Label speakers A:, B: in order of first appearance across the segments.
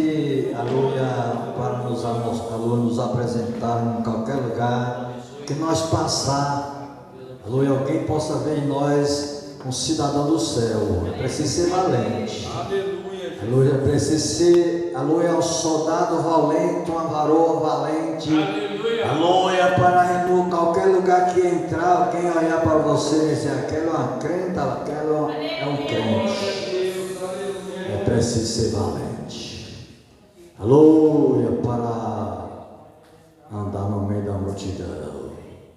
A: aqui, aleluia, para nos apresentar em qualquer lugar que nós passar, aleluia, alguém possa ver em nós um cidadão do céu. Precisa ser valente, aleluia, precisa ser, aleluia, um soldado valente, uma varoa valente, aleluia, para em qualquer lugar que entrar, alguém olhar para você e dizer: aquela é uma crente, aquela é um crente. É preciso ser valente, aleluia, para andar no meio da multidão,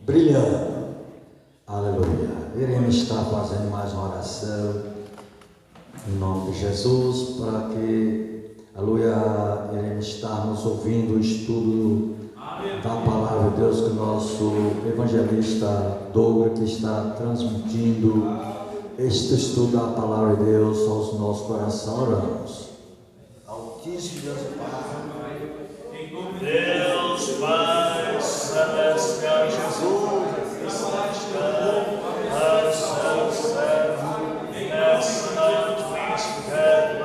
A: brilhando, aleluia. Iremos estar fazendo mais uma oração, em nome de Jesus, para que, aleluia, iremos estar nos ouvindo o estudo da palavra de Deus, que o nosso evangelista Douglas que está transmitindo este estudo da palavra de Deus aos nossos corações. Oramos. Altíssimo Deus Pai, Deus Pai celestial, Jesus, a seu servo nessa noite vistificado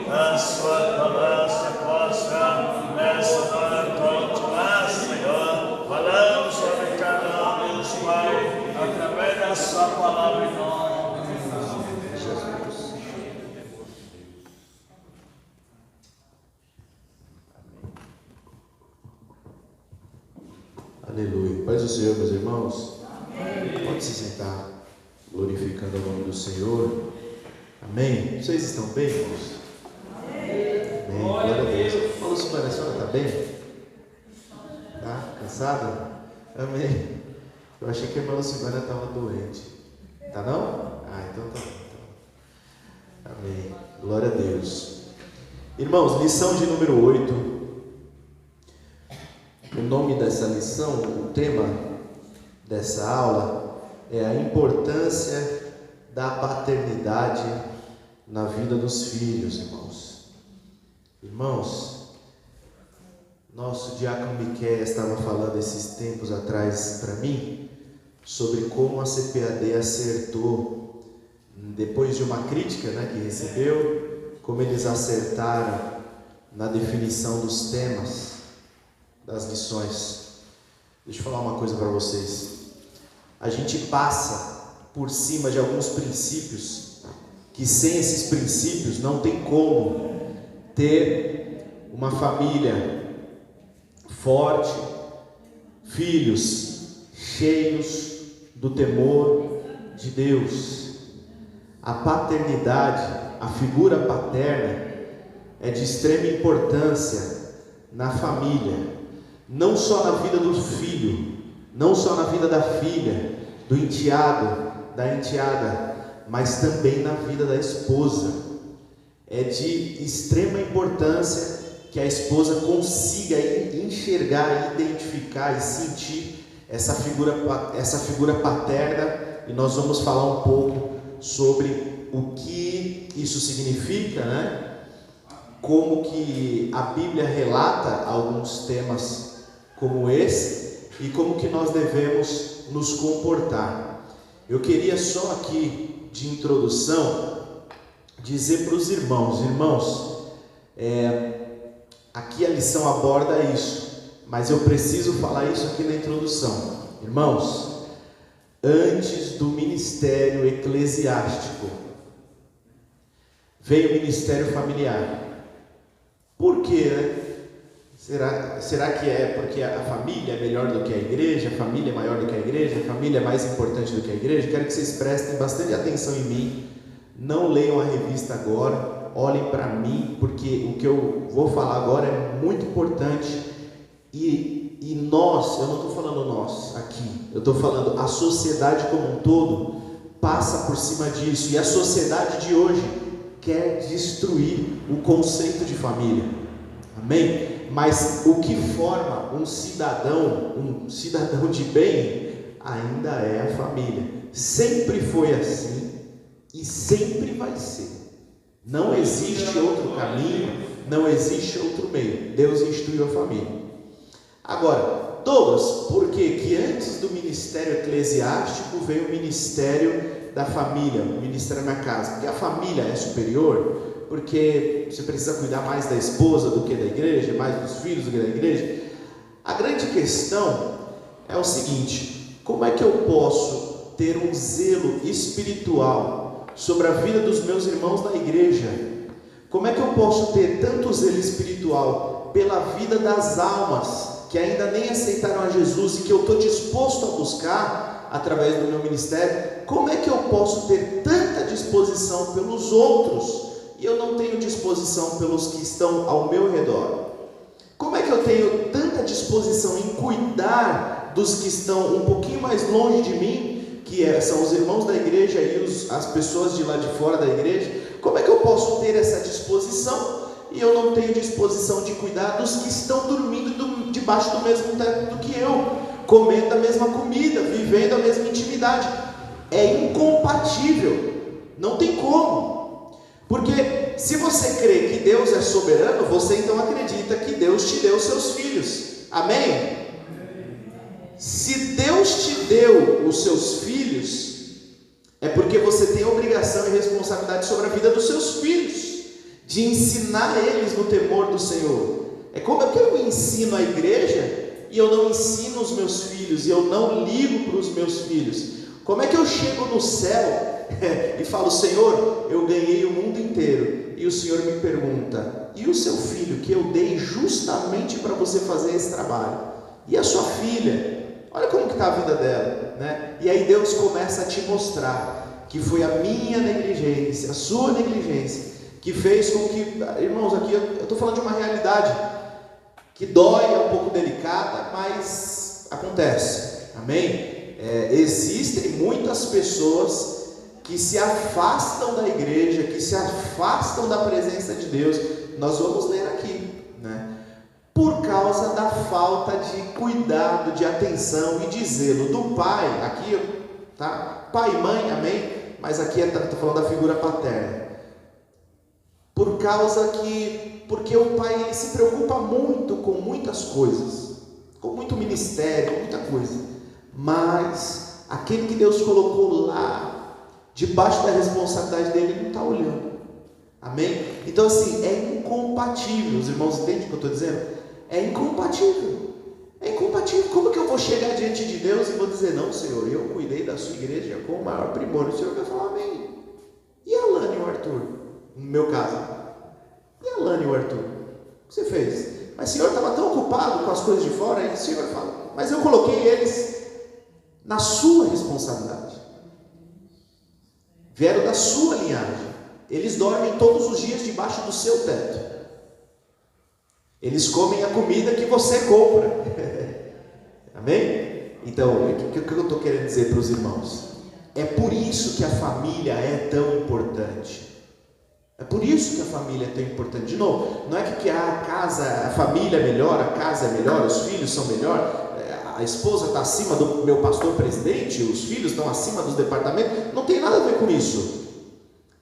A: para a sua palavra possa nessa noite continuar, Senhor, falando sobre cada um, Deus Pai, através da sua palavra em nome de Jesus.
B: Aleluia. Paz do Senhor, meus irmãos. Amém. Pode se sentar, glorificando o nome do Senhor. Amém. Vocês estão bem, irmãos? Amém. Glória a Deus. Fala, Silvana, a senhora está bem? Tá? Cansada? Amém. Eu achei que a irmã Silvana estava doente. Tá não? Ah, então tá bom. Amém. Glória a Deus. Irmãos, lição de número 8. O nome dessa lição, o tema dessa aula é a importância da paternidade na vida dos filhos, irmãos. Irmãos, nosso diácono Miquel estava falando esses tempos atrás para mim sobre como a CPAD acertou, depois de uma crítica, que recebeu, como eles acertaram na definição dos temas das lições. Deixa eu falar uma coisa para vocês. A gente passa por cima de alguns princípios que sem esses princípios não tem como ter uma família forte, filhos cheios do temor de Deus. A paternidade, a figura paterna é de extrema importância na família, não só na vida do filho, não só na vida da filha, do enteado, da enteada, mas também na vida da esposa. É de extrema importância que a esposa consiga enxergar, identificar e sentir essa figura paterna, e nós vamos falar um pouco sobre o que isso significa, como que a Bíblia relata alguns temas como esse e como que nós devemos nos comportar. Eu queria só aqui de introdução dizer para os irmãos, aqui a lição aborda isso, mas eu preciso falar isso aqui na introdução. Irmãos, antes do ministério eclesiástico veio o ministério familiar. Por quê, Será que é porque a família é melhor do que a igreja? A família é maior do que a igreja? A família é mais importante do que a igreja? Quero que vocês prestem bastante atenção em mim. Não leiam a revista agora. Olhem para mim, porque o que eu vou falar agora é muito importante. E nós, eu não estou falando nós aqui, eu estou falando a sociedade como um todo passa por cima disso. E a sociedade de hoje quer destruir o conceito de família. Amém? Mas o que forma um cidadão de bem, ainda é a família. Sempre foi assim e sempre vai ser. Não existe outro caminho, não existe outro meio. Deus instituiu a família. Agora, Douglas, por que antes do ministério eclesiástico veio o ministério da família, o ministério na casa? Porque a família é superior? porque você precisa cuidar mais da esposa do que da igreja, mais dos filhos do que da igreja. A grande questão é o seguinte: como é que eu posso ter um zelo espiritual sobre a vida dos meus irmãos da igreja? Como é que eu posso ter tanto zelo espiritual pela vida das almas que ainda nem aceitaram a Jesus e que eu estou disposto a buscar através do meu ministério? Como é que eu posso ter tanta disposição pelos outros e eu não tenho disposição pelos que estão ao meu redor? Como é que eu tenho tanta disposição em cuidar dos que estão um pouquinho mais longe de mim, são os irmãos da igreja e as pessoas de lá de fora da igreja? Como é que eu posso ter essa disposição e eu não tenho disposição de cuidar dos que estão dormindo debaixo do mesmo teto do que eu, comendo a mesma comida, vivendo a mesma intimidade? É incompatível, não tem como. Porque se você crê que Deus é soberano, você então acredita que Deus te deu seus filhos. Amém? Se Deus te deu os seus filhos, é porque você tem obrigação e responsabilidade sobre a vida dos seus filhos, de ensinar eles no temor do Senhor. É como é que eu ensino a igreja e eu não ensino os meus filhos, e eu não ligo para os meus filhos? Como é que eu chego no céu e falo: Senhor, eu ganhei o mundo inteiro, e o Senhor me pergunta: e o seu filho que eu dei justamente para você fazer esse trabalho? E a sua filha? Olha como que está a vida dela, né? E aí Deus começa a te mostrar que foi a minha negligência, a sua negligência, que fez com que, irmãos, aqui eu estou falando de uma realidade que dói, é um pouco delicada, mas acontece, amém? Existem muitas pessoas que se afastam da igreja, que se afastam da presença de Deus. Nós vamos ler aqui, né? Por causa da falta de cuidado, de atenção e de zelo do pai. Aqui, tá? Pai e mãe, amém? Mas aqui estou falando da figura paterna. Porque o pai, ele se preocupa muito com muitas coisas, com muito ministério, com muita coisa. Mas aquele que Deus colocou lá, debaixo da responsabilidade dele, ele não está olhando. Amém? Então assim, é incompatível. Os irmãos entendem o que eu estou dizendo? É incompatível. É incompatível. Como que eu vou chegar diante de Deus e vou dizer: não, Senhor, eu cuidei da sua igreja com o maior primor? O Senhor vai falar: amém. E a Lana e o Arthur? No meu caso. E a Lana e o Arthur? O que você fez? Mas o Senhor estava tão ocupado com as coisas de fora. Aí o Senhor fala: mas eu coloquei eles na sua responsabilidade. Vieram da sua linhagem. Eles dormem todos os dias debaixo do seu teto. Eles comem a comida que você compra. Amém? Então, o que eu estou querendo dizer para os irmãos? É por isso que a família é tão importante. É por isso que a família é tão importante. De novo, não é que a família é melhor, a casa é melhor, os filhos são melhor, a esposa está acima do meu pastor presidente, os filhos estão acima dos departamentos. Não tem nada a ver com isso.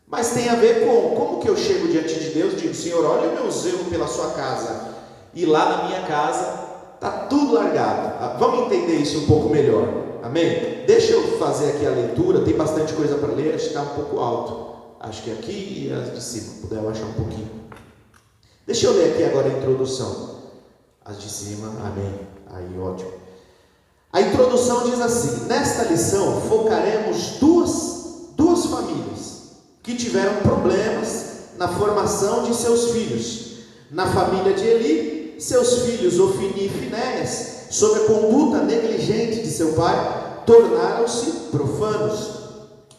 B: Mas tem a ver com como que eu chego diante de Deus e digo: Senhor, olha o meu zelo pela sua casa, e lá na minha casa está tudo largado. Vamos entender isso um pouco melhor, amém? Deixa eu fazer aqui a leitura, tem bastante coisa para ler, acho que está um pouco alto, acho que aqui e as de cima, puder abaixar um pouquinho. Deixa eu ler aqui agora a introdução, as de cima, amém, aí ótimo. A introdução diz assim: nesta lição focaremos duas famílias que tiveram problemas na formação de seus filhos. Na família de Eli, seus filhos Ofni e Finéias, sob a conduta negligente de seu pai, tornaram-se profanos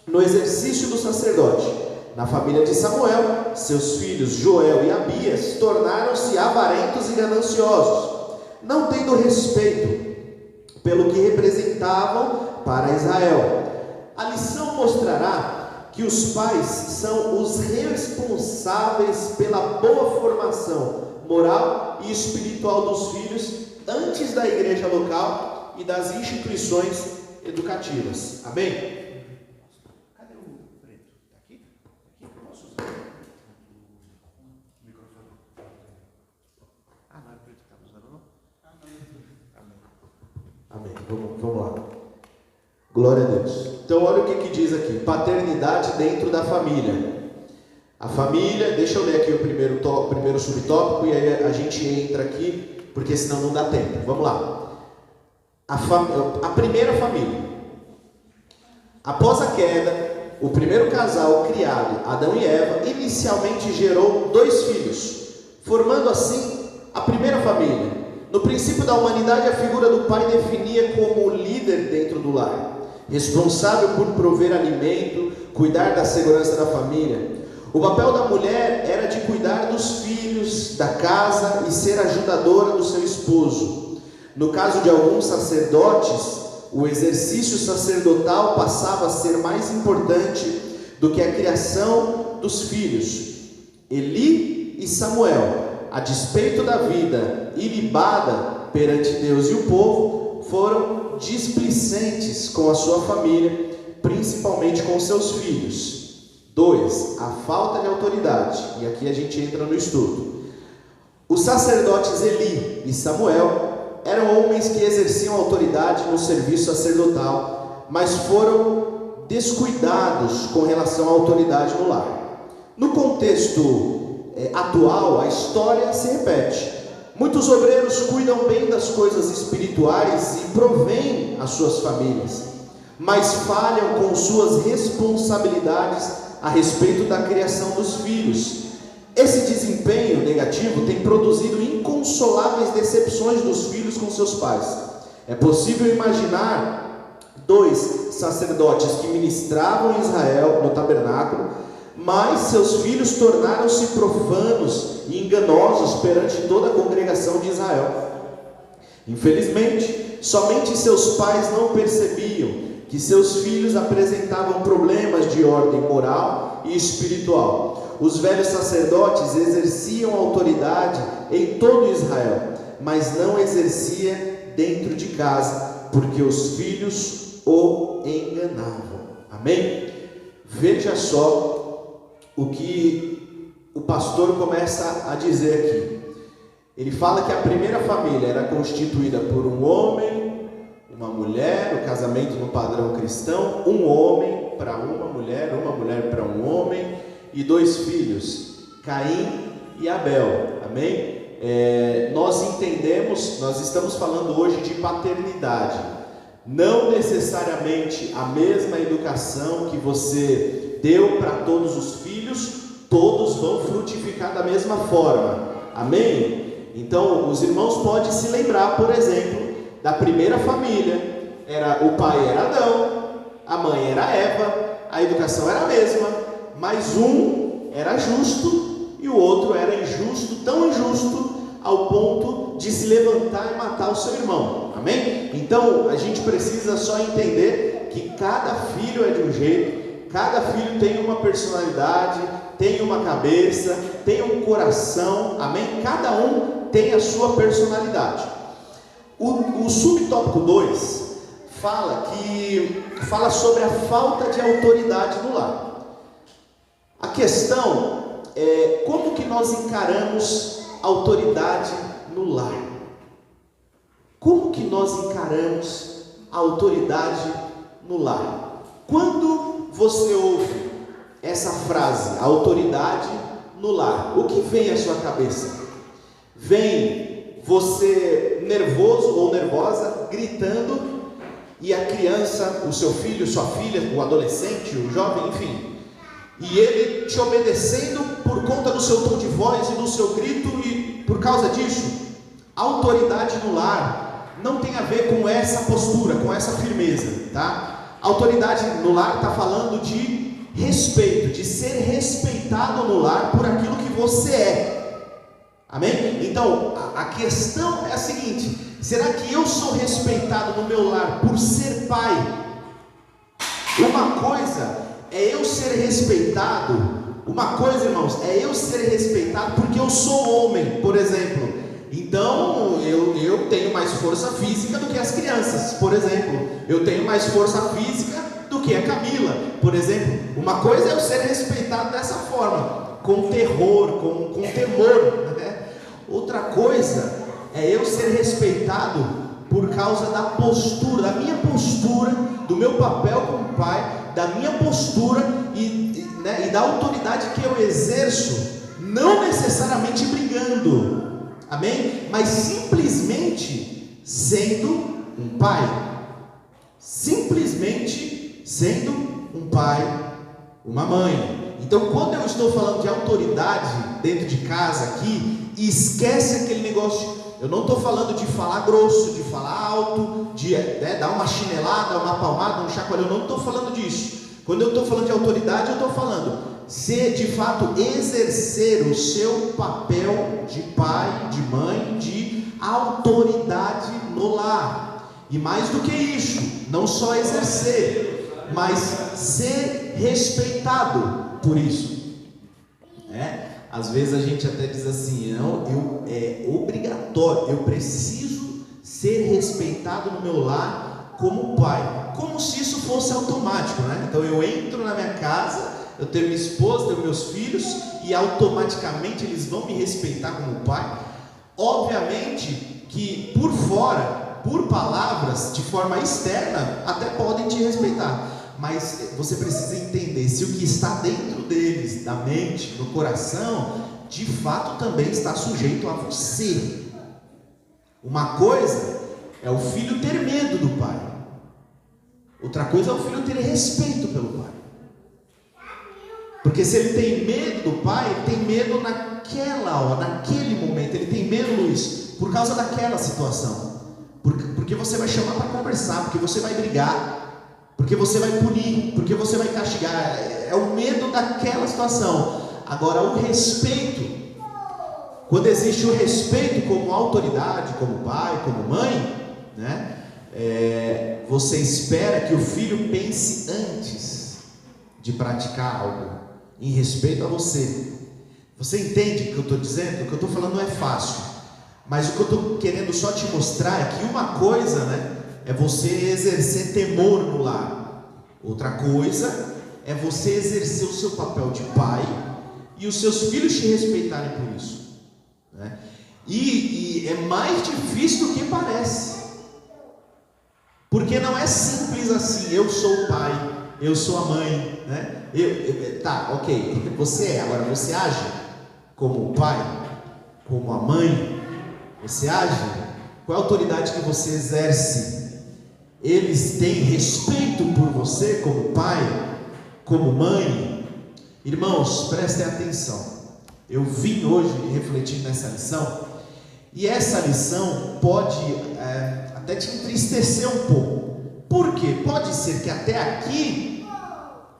B: no exercício do sacerdote. Na família de Samuel, seus filhos Joel e Abias tornaram-se avarentos e gananciosos, não tendo respeito pelo que representavam para Israel. A lição mostrará que os pais são os responsáveis pela boa formação moral e espiritual dos filhos antes da igreja local e das instituições educativas. Amém? Cadê o preto? Está aqui? Aqui eu posso usar o microfone. Não é preto que está usando, não? Amém. Vamos lá. Glória a Deus. Então olha o que diz aqui: paternidade dentro da família. A família, deixa eu ler aqui o primeiro subtópico e aí a gente entra aqui, porque senão não dá tempo. Vamos lá. A primeira família. Após a queda, o primeiro casal criado, Adão e Eva, inicialmente gerou 2 filhos, formando assim a primeira família. No princípio da humanidade, a figura do pai definia como líder dentro do lar, responsável por prover alimento, cuidar da segurança da família. O papel da mulher era de cuidar dos filhos, da casa e ser ajudadora do seu esposo. No caso de alguns sacerdotes, o exercício sacerdotal passava a ser mais importante do que a criação dos filhos. Eli e Samuel, a despeito da vida ilibada perante Deus e o povo, foram displicentes com a sua família, principalmente com seus filhos. 2. A falta de autoridade. E aqui a gente entra no estudo. Os sacerdotes Eli e Samuel eram homens que exerciam autoridade no serviço sacerdotal, mas foram descuidados com relação à autoridade no lar. No contexto atual, a história se repete. Muitos obreiros cuidam bem das coisas espirituais e provêm as suas famílias, mas falham com suas responsabilidades a respeito da criação dos filhos. Esse desempenho negativo tem produzido inconsoláveis decepções dos filhos com seus pais. É possível imaginar 2 sacerdotes que ministravam em Israel no tabernáculo, mas seus filhos tornaram-se profanos e enganosos perante toda a congregação de Israel. Infelizmente, somente seus pais não percebiam que seus filhos apresentavam problemas de ordem moral e espiritual. Os velhos sacerdotes exerciam autoridade em todo Israel, mas não exercia dentro de casa, porque os filhos o enganavam. Amém? Veja só o que o pastor começa a dizer aqui. Ele fala que a primeira família era constituída por um homem, uma mulher, o casamento no padrão cristão, um homem para uma mulher para um homem, e 2 filhos, Caim e Abel. Amém? Nós entendemos, nós estamos falando hoje de paternidade. Não necessariamente a mesma educação que você deu para todos os filhos, todos vão frutificar da mesma forma. Amém? Então, os irmãos podem se lembrar, por exemplo, da primeira família. O pai era Adão, a mãe era Eva, a educação era a mesma, mas um era justo e o outro era injusto, tão injusto ao ponto de se levantar e matar o seu irmão. Amém? Então a gente precisa só entender que cada filho é de um jeito, cada filho tem uma personalidade, tem uma cabeça, tem um coração. Amém? Cada um tem a sua personalidade. O subtópico 2 fala sobre a falta de autoridade no lar. A questão é como que nós encaramos a autoridade no lar. Como que nós encaramos a autoridade no lar? Quando você ouve essa frase, autoridade no lar, o que vem à sua cabeça? Vem você nervoso ou nervosa, gritando, e a criança, o seu filho, sua filha, o adolescente, o jovem, enfim, e ele te obedecendo por conta do seu tom de voz e do seu grito, e por causa disso, a autoridade no lar não tem a ver com essa postura, com essa firmeza, tá? A autoridade no lar está falando de respeito, de ser respeitado no lar por aquilo que você é. Amém? Então, a questão é a seguinte: será que eu sou respeitado no meu lar por ser pai? Uma coisa é eu ser respeitado, irmãos, é eu ser respeitado porque eu sou homem, por exemplo. Então, eu tenho mais força física do que as crianças, por exemplo. Eu tenho mais força física do que a Camila, por exemplo. Uma coisa é eu ser respeitado dessa forma, com terror, com temor, né? Outra coisa é eu ser respeitado por causa da postura, da minha postura, do meu papel como pai, da minha postura e né, e da autoridade que eu exerço, não necessariamente brigando, amém? Mas simplesmente sendo um pai, simplesmente sendo um pai, uma mãe. Então, quando eu estou falando de autoridade dentro de casa aqui, esquece aquele negócio. Eu não estou falando de falar grosso, de falar alto, de dar uma chinelada, uma palmada, um chacoalhão. Eu não estou falando disso. Quando eu estou falando de autoridade, eu estou falando se de fato exercer o seu papel de pai, de mãe, de autoridade no lar. E mais do que isso, não só exercer, mas ser respeitado por isso. Às vezes a gente até diz assim, não, é obrigatório, eu preciso ser respeitado no meu lar como pai, como se isso fosse automático, né? Então eu entro na minha casa, eu tenho minha esposa, tenho meus filhos, e automaticamente eles vão me respeitar como pai. Obviamente que por fora, por palavras, de forma externa, até podem te respeitar, mas você precisa entender se o que está dentro deles, da mente, do coração, de fato também está sujeito a você. Uma coisa é o filho ter medo do pai, outra coisa é o filho ter respeito pelo pai. Porque se ele tem medo do pai, ele tem medo naquela hora, naquele momento, ele tem medo, Luiz, por causa daquela situação, porque você vai chamar para conversar, porque você vai brigar, porque você vai punir, porque você vai castigar. É o medo daquela situação. Agora, o respeito, quando existe o respeito como autoridade, como pai, como mãe, né? Você espera que o filho pense antes de praticar algo, em respeito a você. Você entende o que eu estou dizendo? O que eu estou falando não é fácil, mas o que eu estou querendo só te mostrar é que uma coisa, né, é você exercer temor no lar. Outra coisa é você exercer o seu papel de pai e os seus filhos te respeitarem por isso, né? E é mais difícil do que parece, porque não é simples assim. Eu sou o pai, eu sou a mãe, né? Tá, ok, você agora você age como o pai, como a mãe, você age. Qual é a autoridade que você exerce? Eles têm respeito por você como pai, como mãe? Irmãos, prestem atenção. Eu vim hoje refletindo nessa lição, e essa lição pode até te entristecer um pouco. Por quê? Pode ser que até aqui,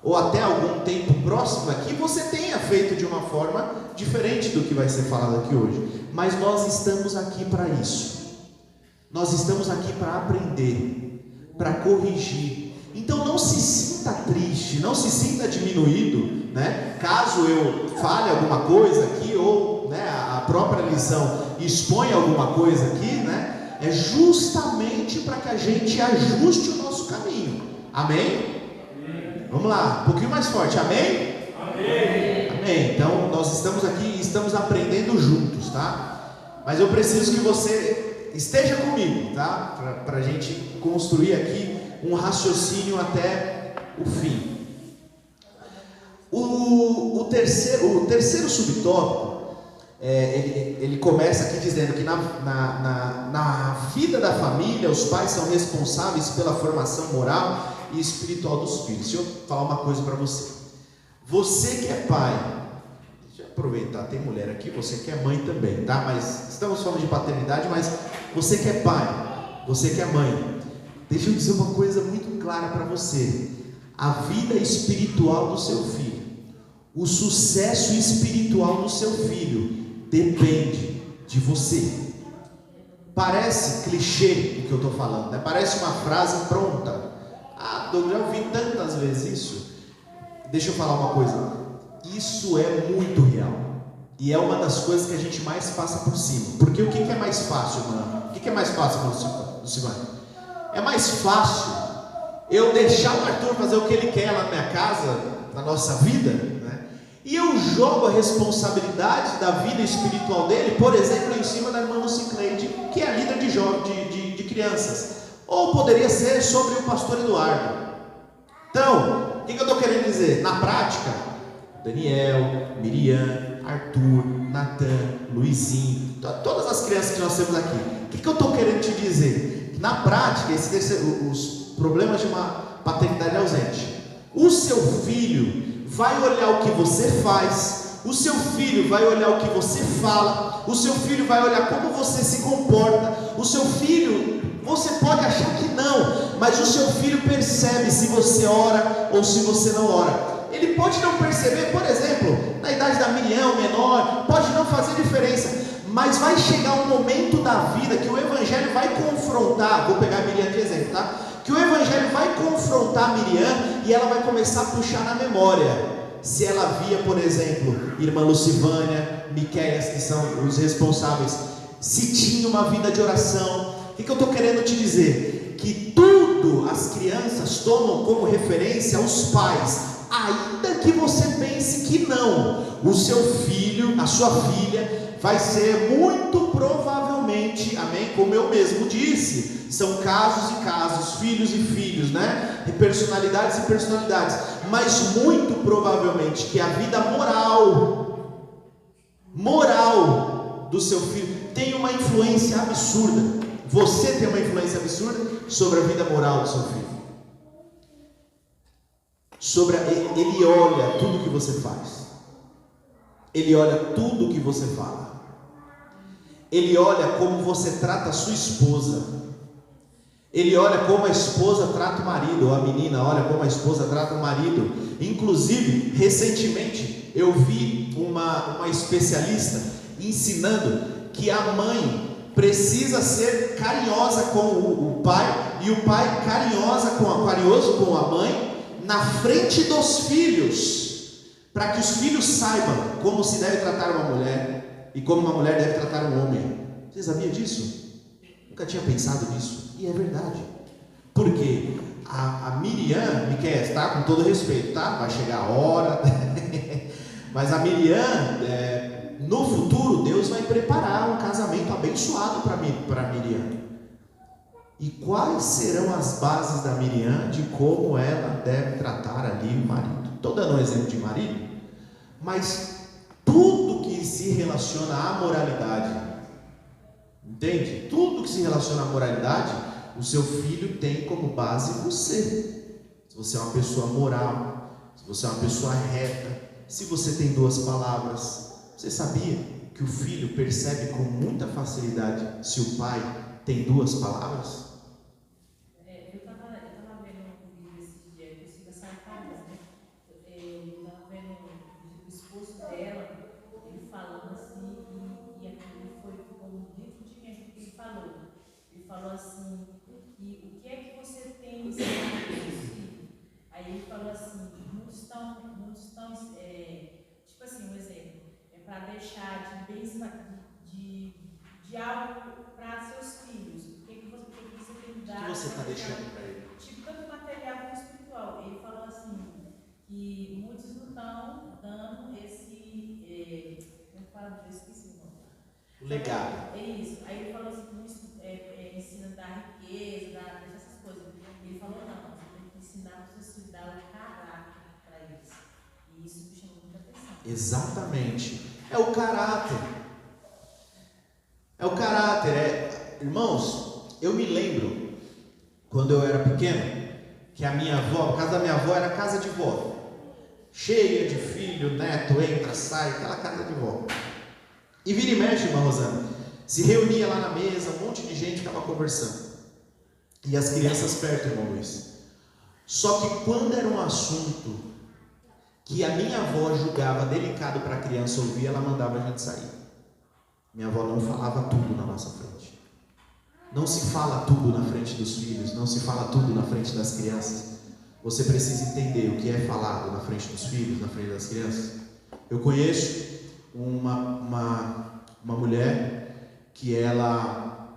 B: ou até algum tempo próximo aqui, você tenha feito de uma forma diferente do que vai ser falado aqui hoje. Mas nós estamos aqui para isso. Nós estamos aqui para aprender, para corrigir. Então não se sinta triste, não se sinta diminuído, né? Caso eu fale alguma coisa aqui, ou, né, a própria lição expõe alguma coisa aqui, né? É justamente para que a gente ajuste o nosso caminho. Amém? Vamos lá, um pouquinho mais forte. Amém? Amém. Amém. Então nós estamos aqui e estamos aprendendo juntos, tá? Mas eu preciso que você esteja comigo, tá? Para a gente construir aqui um raciocínio até o fim. O terceiro subtópico, ele começa aqui dizendo que na vida da família, os pais são responsáveis pela formação moral e espiritual dos filhos. Deixa eu falar uma coisa para você. Você que é pai, deixa eu aproveitar, tem mulher aqui, você que é mãe também, tá? Mas estamos falando de paternidade, mas você que é pai, você que é mãe, deixa eu dizer uma coisa muito clara para você. A vida espiritual do seu filho, o sucesso espiritual do seu filho, depende de você. Parece clichê o que eu estou falando, né? Parece uma frase pronta. Eu já ouvi tantas vezes isso. Deixa eu falar uma coisa. Isso é muito real. E é uma das coisas que a gente mais passa por cima. Porque o que é mais fácil, mano? O que é mais fácil, Lucimano? É mais fácil eu deixar o Arthur fazer o que ele quer lá na minha casa, na nossa vida, né? E eu jogo a responsabilidade da vida espiritual dele, por exemplo, em cima da irmã Lucicleide, que é a líder de crianças. Ou poderia ser sobre o pastor Eduardo. Então, o que eu estou querendo dizer? Na prática, Daniel, Miriam, Arthur, Natan, Luizinho, todas as crianças que nós temos aqui. O que eu estou querendo te dizer? Na prática, os problemas de uma paternidade ausente. O seu filho vai olhar o que você faz, o seu filho vai olhar o que você fala, o seu filho vai olhar como você se comporta, o seu filho, você pode achar que não, mas o seu filho percebe se você ora ou se você não ora. Ele pode não perceber, por exemplo, na idade da Miriam, menor, pode não fazer diferença, mas vai chegar um momento da vida que o Evangelho vai confrontar, vou pegar a Miriam de exemplo, tá? Que o Evangelho vai confrontar a Miriam e ela vai começar a puxar na memória. Se ela via, por exemplo, irmã Lucivânia, Miqueias, que são os responsáveis, se tinha uma vida de oração. O que eu estou querendo te dizer? Que tudo as crianças tomam como referência aos pais, ainda que você pense que não. O seu filho, a sua filha, vai ser muito provavelmente, amém? Como eu mesmo disse, são casos e casos, filhos e filhos, né? E personalidades e personalidades, mas muito provavelmente que a vida moral do seu filho tem uma influência absurda. Você tem uma influência absurda sobre a vida moral do seu filho. Ele olha tudo que você faz. Ele olha tudo que você fala. Ele olha como você trata a sua esposa. Ele olha como a esposa trata o marido, ou a menina olha como a esposa trata o marido. Inclusive, recentemente, eu vi uma especialista ensinando que a mãe precisa ser carinhosa com o pai, e o pai carinhoso com a mãe, na frente dos filhos, para que os filhos saibam como se deve tratar uma mulher, e como uma mulher deve tratar um homem. Você sabia disso? Nunca tinha pensado nisso. E é verdade. Porque a Miriam, Miqueias, tá? Com todo respeito, tá? Vai chegar a hora. Mas a Miriam, no futuro, Deus vai preparar um casamento abençoado para Miriam. E quais serão as bases da Miriam de como ela deve tratar ali o marido? Estou dando um exemplo de marido, mas tudo que se relaciona à moralidade, entende? Tudo que se relaciona à moralidade, o seu filho tem como base você. Se você é uma pessoa moral, se você é uma pessoa reta, se você tem duas palavras. Você sabia que o filho percebe com muita facilidade se o pai tem duas palavras?
C: Eu estava vendo um vídeo esse dia que fica sarcasmo, né? Eu estava vendo o esposo dela, ele falando assim, e aquilo ficou dentro de mim, o que ele falou. Ele falou assim, e o que é que você tem ensinado para os seus filhos? Aí ele falou assim, muitos estão tipo assim, um exemplo, para deixar de bens de algo para seus filhos. O que você tem que dar? O que você está deixando para ele? Tipo, tanto material como espiritual. Ele falou assim, que muitos não estão dando esse, como fala, eu esqueci o nome.
B: Legado.
C: É isso. Aí ele falou assim, ensina a dar riqueza, essas coisas. Ele falou, não, você tem que ensinar para os seus filhos, dar o caráter para eles. E isso me chamou muita atenção.
B: Exatamente. É o caráter. É o caráter. Irmãos, eu me lembro, quando eu era pequeno, que a minha avó, a casa da minha avó era casa de vó. Cheia de filho, neto, entra, sai, aquela casa de vó. E vira e mexe, irmã Rosana, se reunia lá na mesa, um monte de gente ficava conversando. E as crianças perto, irmão Luiz. Só que quando era um assunto que a minha avó julgava delicado para a criança ouvir, ela mandava a gente sair. Minha avó não falava tudo na nossa frente. Não se fala tudo na frente dos filhos, não se fala tudo na frente das crianças. Você precisa entender o que é falado na frente dos filhos, na frente das crianças. Eu conheço uma mulher que ela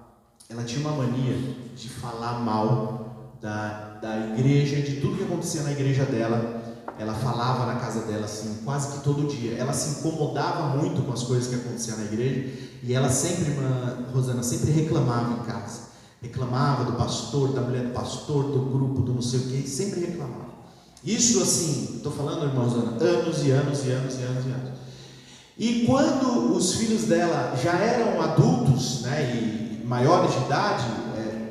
B: tinha uma mania de falar mal da igreja, de tudo que acontecia na igreja dela. Ela falava na casa dela assim, quase que todo dia. Ela se incomodava muito com as coisas que aconteciam na igreja. E ela sempre, Rosana, sempre reclamava em casa. Reclamava do pastor, da mulher do pastor, do grupo, do não sei o que. Sempre reclamava. Isso assim, estou falando, irmãos, anos e anos e anos e anos e anos. E quando os filhos dela já eram adultos, né, e maiores de idade,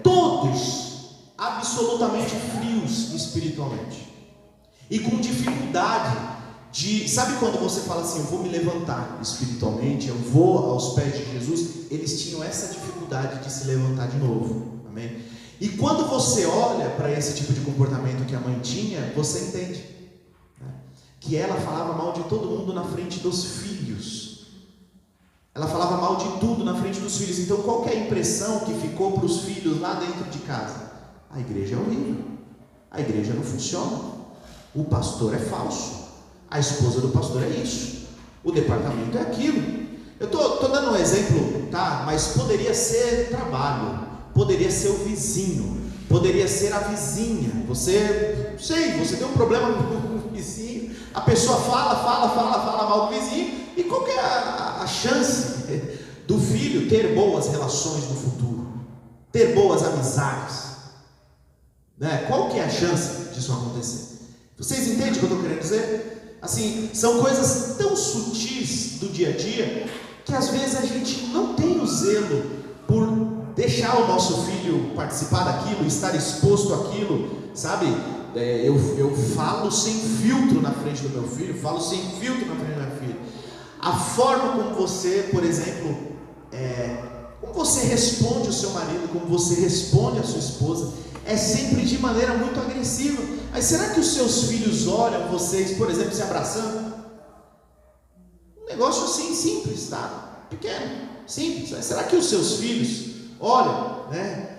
B: todos absolutamente frios espiritualmente. E com dificuldade de, sabe quando você fala assim, eu vou me levantar espiritualmente, eu vou aos pés de Jesus? Eles tinham essa dificuldade de se levantar de novo, amém? E quando você olha para esse tipo de comportamento que a mãe tinha, você entende, né? Que ela falava mal de todo mundo na frente dos filhos, ela falava mal de tudo na frente dos filhos. Então qual que é a impressão que ficou para os filhos lá dentro de casa? A igreja é horrível, a igreja não funciona, o pastor é falso, a esposa do pastor é isso, o departamento é aquilo. Eu estou dando um exemplo, tá? Mas poderia ser trabalho, poderia ser o vizinho, poderia ser a vizinha. Você tem um problema com o vizinho, a pessoa fala mal do vizinho, e qual que é a chance do filho ter boas relações no futuro, ter boas amizades, né? Qual que é a chance disso acontecer? Vocês entendem o que eu estou querendo dizer? Assim, são coisas tão sutis do dia a dia, que às vezes a gente não tem o zelo por deixar o nosso filho participar daquilo, estar exposto àquilo, sabe? Eu falo sem filtro na frente do meu filho, falo sem filtro na frente da minha filha. A forma como você, por exemplo, como você responde o seu marido, como você responde a sua esposa, é sempre de maneira muito agressiva. Mas será que os seus filhos olham vocês, por exemplo, se abraçando? Um negócio assim simples, tá? Pequeno, simples. Mas será que os seus filhos olham, né?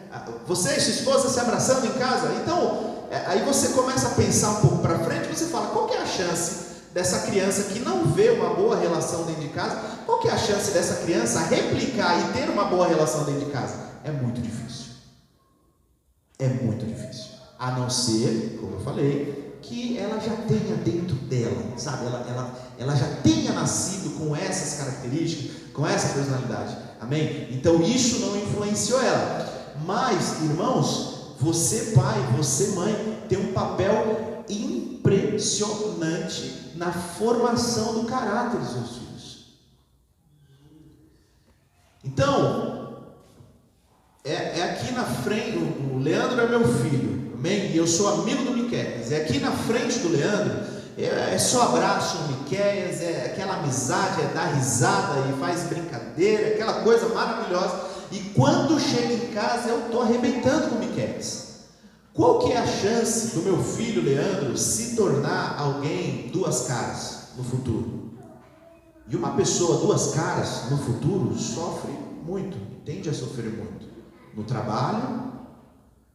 B: Você e sua esposa se abraçando em casa? Então, aí você começa a pensar um pouco para frente, você fala, qual que é a chance dessa criança que não vê uma boa relação dentro de casa? Qual que é a chance dessa criança replicar e ter uma boa relação dentro de casa? É muito difícil. É muito difícil. A não ser, como eu falei, que ela já tenha dentro dela, sabe? Ela já tenha nascido com essas características, com essa personalidade. Amém? Então isso não influenciou ela. Mas, irmãos, você pai, você mãe, tem um papel impressionante na formação do caráter dos seus filhos. Então, é aqui na frente, o Leandro é meu filho, amém? E eu sou amigo do Miqueias. É aqui na frente do Leandro, é só abraço no Miqueias, é aquela amizade, é dar risada e faz brincadeira, aquela coisa maravilhosa. E quando chega em casa, eu estou arrebentando com o Miqueias. Qual que é a chance do meu filho Leandro se tornar alguém duas caras no futuro? E uma pessoa duas caras no futuro sofre muito, tende a sofrer muito. No trabalho,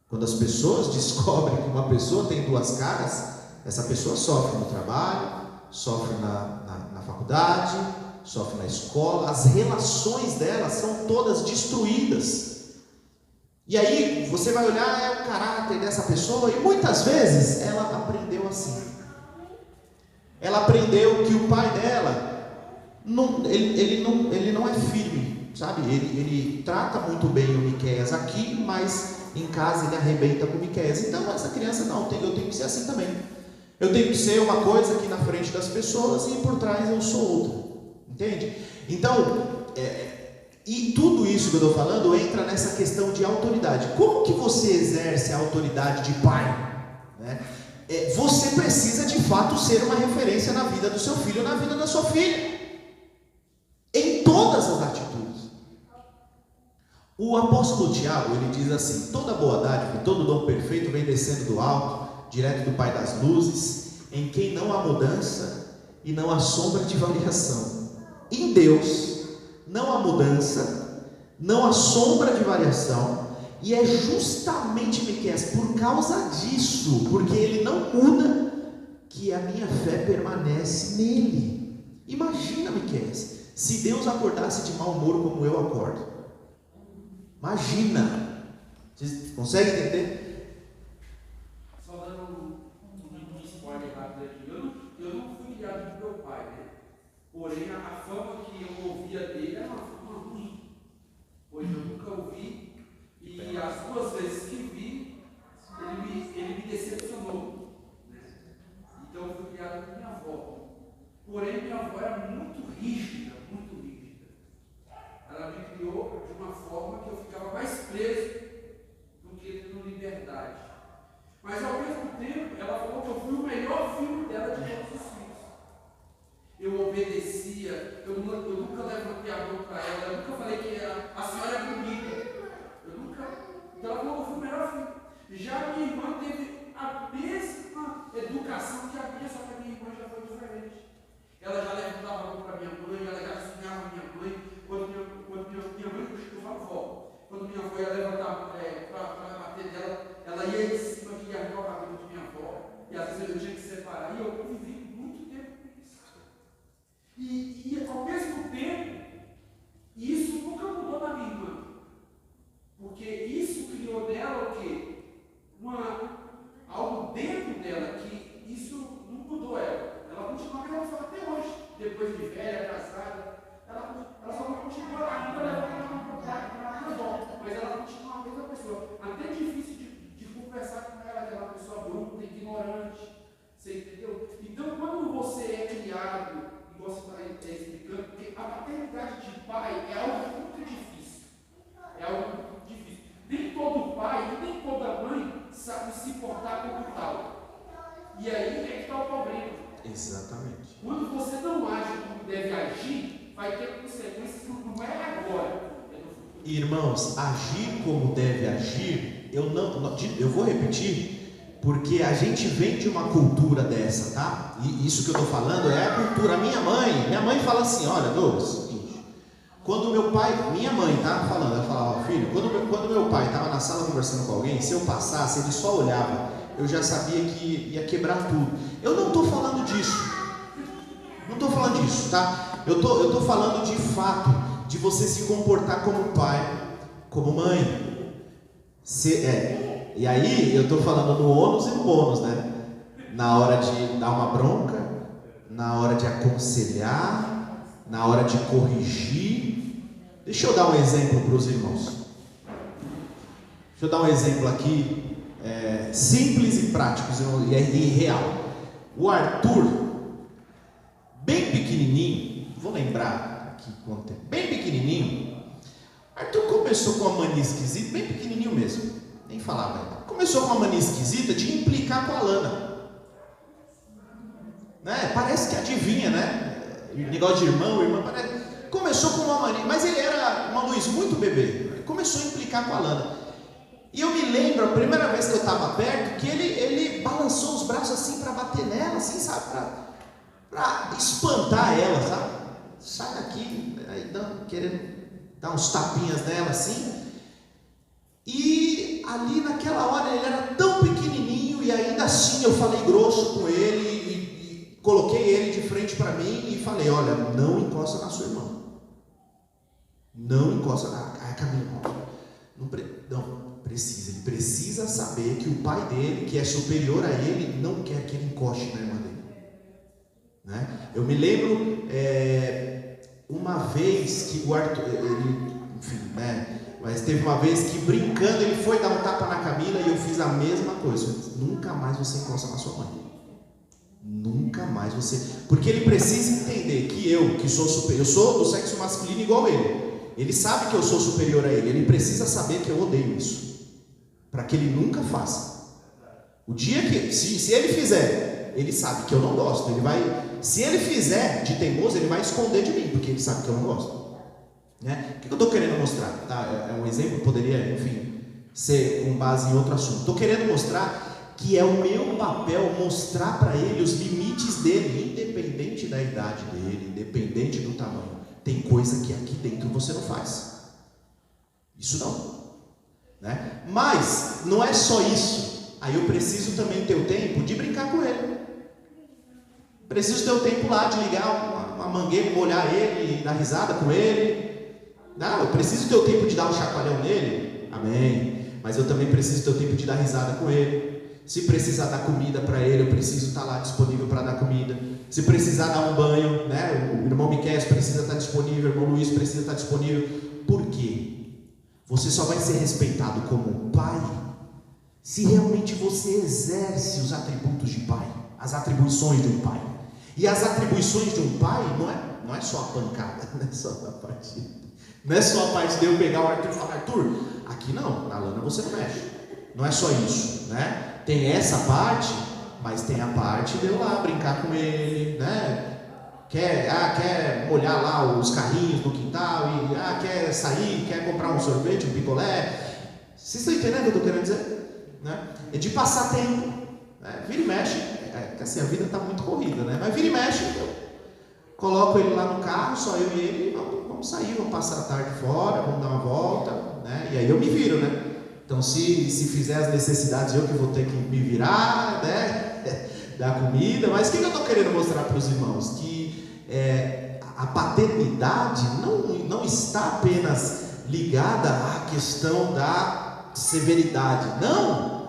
B: quando as pessoas descobrem que uma pessoa tem duas caras, essa pessoa sofre no trabalho, sofre na faculdade, sofre na escola, as relações dela são todas destruídas. E aí você vai olhar o caráter dessa pessoa, e muitas vezes ela aprendeu assim. Ela aprendeu que o pai dela ele não é firme, sabe? Ele trata muito bem o Miqueias aqui, mas em casa ele arrebenta com o Miqueias. Então essa criança eu tenho que ser assim também. Eu tenho que ser uma coisa aqui na frente das pessoas e por trás eu sou outra. Entende? Então, e tudo isso que eu estou falando entra nessa questão de autoridade. Como que você exerce a autoridade de pai? Né? Você precisa de fato ser uma referência na vida do seu filho, na vida da sua filha. Em todas as atitudes. O apóstolo Tiago, ele diz assim: toda boa dádiva, todo dom perfeito vem descendo do alto, direto do Pai das luzes, em quem não há mudança e não há sombra de variação. Em Deus não há mudança, não há sombra de variação, e é justamente, Miqueias, por causa disso, porque ele não muda, que a minha fé permanece nele. Imagina, Miqueias, se Deus acordasse de mau humor como eu acordo. Imagina. Vocês conseguem entender?
D: Só dando um spoiler rápido aqui. Eu não fui criado por meu pai, né? Porém, a fama que eu ouvia dele era uma fama ruim. Pois eu nunca ouvi. E as duas vezes que vi, ele me decepcionou. Né?
B: Exatamente.
D: Quando você não age como deve agir, vai ter consequências que não é agora.
B: Irmãos, agir como deve agir, eu vou repetir, porque a gente vem de uma cultura dessa, tá? E isso que eu estou falando é a cultura. Minha mãe fala assim, olha, Douglas, é o seguinte, quando meu pai, minha mãe tá falando, ela fala, ó, filho, quando meu pai estava na sala conversando com alguém, se eu passasse, ele só olhava, eu já sabia que ia quebrar tudo. Eu não estou falando disso, tá? Eu tô falando de fato, de você se comportar como pai, como mãe. E aí eu estou falando no ônus e no bônus, né? Na hora de dar uma bronca, na hora de aconselhar, na hora de corrigir. Deixa eu dar um exemplo para os irmãos. Deixa eu dar um exemplo aqui, simples e prático e real. O Arthur, bem pequenininho, vou lembrar aqui quanto tempo, bem pequenininho, Arthur começou com uma mania esquisita, bem pequenininho mesmo, nem falava ainda. Começou com uma mania esquisita de implicar com a Lana, né? Parece que adivinha, né? Negócio de irmã parece. Começou com uma mania, mas ele era uma Luiz muito bebê, começou a implicar com a Lana. E eu me lembro, a primeira vez que eu estava perto, que ele balançou os braços assim para bater nela, assim, sabe, para espantar ela, sabe? Sai daqui, aí querendo dar uns tapinhas nela assim. E ali naquela hora ele era tão pequenininho e ainda assim eu falei grosso com ele e coloquei ele de frente para mim e falei, olha, não encosta na sua irmã. Não encosta na Camila. Não precisa. Ele precisa saber que o pai dele, que é superior a ele, não quer que ele encoste na irmã dele. Né? Eu me lembro uma vez que o Arthur, mas teve uma vez que brincando ele foi dar um tapa na Camila e eu fiz a mesma coisa. Nunca mais você encosta na sua mãe. Nunca mais você. Porque ele precisa entender que eu, que sou superior, eu sou do sexo masculino igual ele. Ele sabe que eu sou superior a ele. Ele precisa saber que eu odeio isso, para que ele nunca faça. O dia que, se ele fizer, ele sabe que eu não gosto. Ele vai. Se ele fizer de teimoso, ele vai esconder de mim, porque ele sabe que eu não gosto. Né? O que eu estou querendo mostrar? Tá? É um exemplo, poderia, enfim, ser com base em outro assunto. Estou querendo mostrar que é o meu papel mostrar para ele os limites dele, independente da idade dele, independente do tamanho. Tem coisa que aqui dentro você não faz. Isso não. Né? Mas não é só isso. Aí eu preciso também ter o tempo de brincar com ele. Preciso ter o tempo lá de ligar uma mangueira, molhar ele e dar risada com ele. Não, eu preciso ter o tempo de dar um chacoalhão nele. Amém. Mas eu também preciso ter o tempo de dar risada com ele. Se precisar dar comida para ele, eu preciso estar lá disponível para dar comida. Se precisar dar um banho, né? O irmão Miquel precisa estar disponível, o irmão Luiz precisa estar disponível. Por quê? Você só vai ser respeitado como pai se realmente você exerce os atributos de pai, as atribuições de um pai. E as atribuições de um pai não é só a pancada, não é só a parte. Não é só a parte de eu pegar o Arthur e falar, Arthur, aqui não, na Lana você não mexe. Não é só isso, né? Tem essa parte, mas tem a parte de eu lá brincar com ele, né? Quer molhar lá os carrinhos no quintal e quer sair, quer comprar um sorvete, um picolé. Vocês estão entendendo o que eu estou querendo dizer? Né? É de passar tempo, né? Vira e mexe, porque assim a vida está muito corrida, né? Mas vira e mexe, eu coloco ele lá no carro, só eu e ele, vamos sair, vamos passar a tarde fora, vamos dar uma volta, né? E aí eu me viro, né? Então se fizer as necessidades, eu que vou ter que me virar, né? Dar comida. Mas o que eu estou querendo mostrar para os irmãos? Que a paternidade não está apenas ligada à questão da severidade. Não!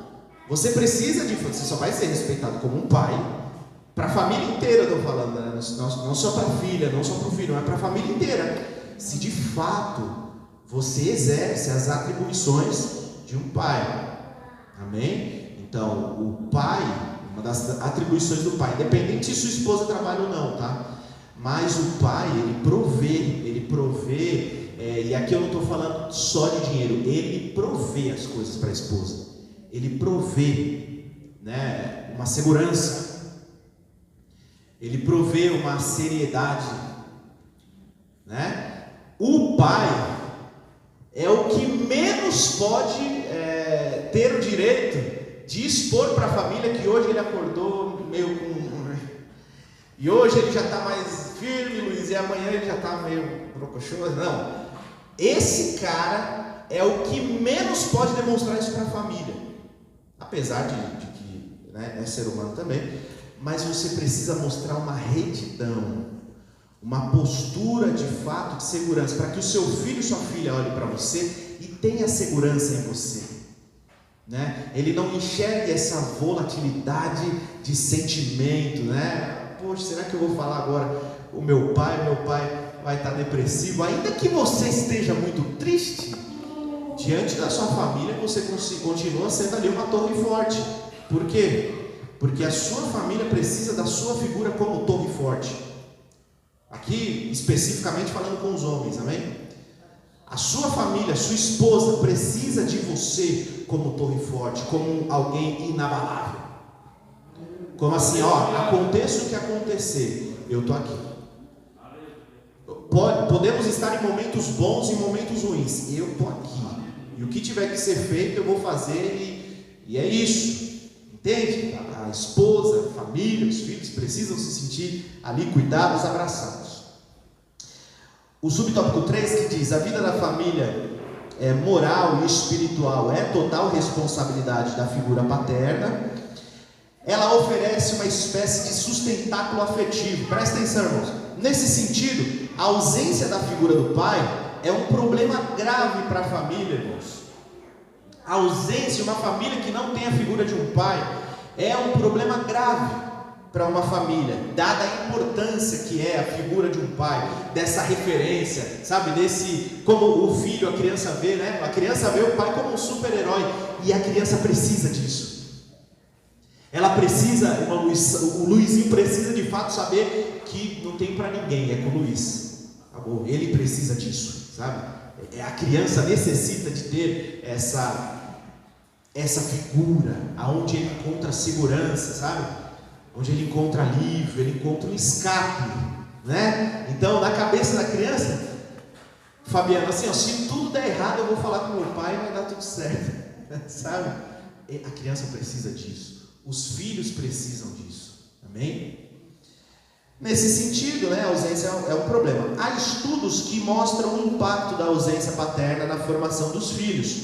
B: Você precisa você só vai ser respeitado como um pai, para a família inteira eu estou falando, né? Não só para a filha, não só para o filho, mas para a família inteira. Se de fato você exerce as atribuições de um pai. Amém? Então, o pai, uma das atribuições do pai, independente se sua esposa trabalha ou não, tá? Mas o pai, ele provê, e aqui eu não estou falando só de dinheiro, ele provê as coisas para a esposa. Ele provê, né, uma segurança. ele provê uma seriedade, né? O pai é o que menos pode ter o direito de expor para a família que hoje ele acordou meio com... E hoje ele já está mais firme, Luiz, e amanhã ele já está meio brocochoso. Não, esse cara é o que menos pode demonstrar isso para a família. Apesar de que, né, é ser humano também, mas você precisa mostrar uma retidão, uma postura de fato de segurança, para que o seu filho e sua filha olhem para você e tenha segurança em você, né? Ele não enxergue essa volatilidade de sentimento, né? Poxa, será que eu vou falar agora o meu pai vai estar depressivo? Ainda que você esteja muito triste, diante da sua família você continua sendo ali uma torre forte. Por quê? Porque a sua família precisa da sua figura como torre forte. Aqui, especificamente falando com os homens, amém? A sua família, a sua esposa precisa de você como torre forte, como alguém inabalável. Como assim, aconteça o que acontecer, eu estou aqui. Podemos estar em momentos bons e em momentos ruins, eu estou aqui. E o que tiver que ser feito, eu vou fazer, e é isso. Entende? A esposa, a família, os filhos precisam se sentir ali cuidados, abraçados. O subtópico 3 que diz: a vida da família moral e espiritual é total responsabilidade da figura paterna. Ela oferece uma espécie de sustentáculo afetivo. Presta atenção, irmãos. Nesse sentido, a ausência da figura do pai é um problema grave para a família, irmãos. A ausência de uma família que não tem a figura de um pai é um problema grave para uma família, dada a importância que é a figura de um pai, dessa referência, sabe, desse, como o filho, a criança vê, né? A criança vê o pai como um super-herói, e a criança precisa disso. Ela precisa, irmão Luiz, o Luizinho precisa de fato saber que não tem para ninguém, é com o Luiz. Acabou. Ele precisa disso, sabe? A criança necessita de ter essa figura, aonde ele encontra segurança, sabe? Onde ele encontra alívio, ele encontra um escape, né? Então, na cabeça da criança, Fabiano, assim, se tudo der errado, eu vou falar com meu pai e vai dar tudo certo, sabe? A criança precisa disso. Os filhos precisam disso, amém? Nesse sentido, né, a ausência é um problema. Há estudos que mostram o impacto da ausência paterna na formação dos filhos.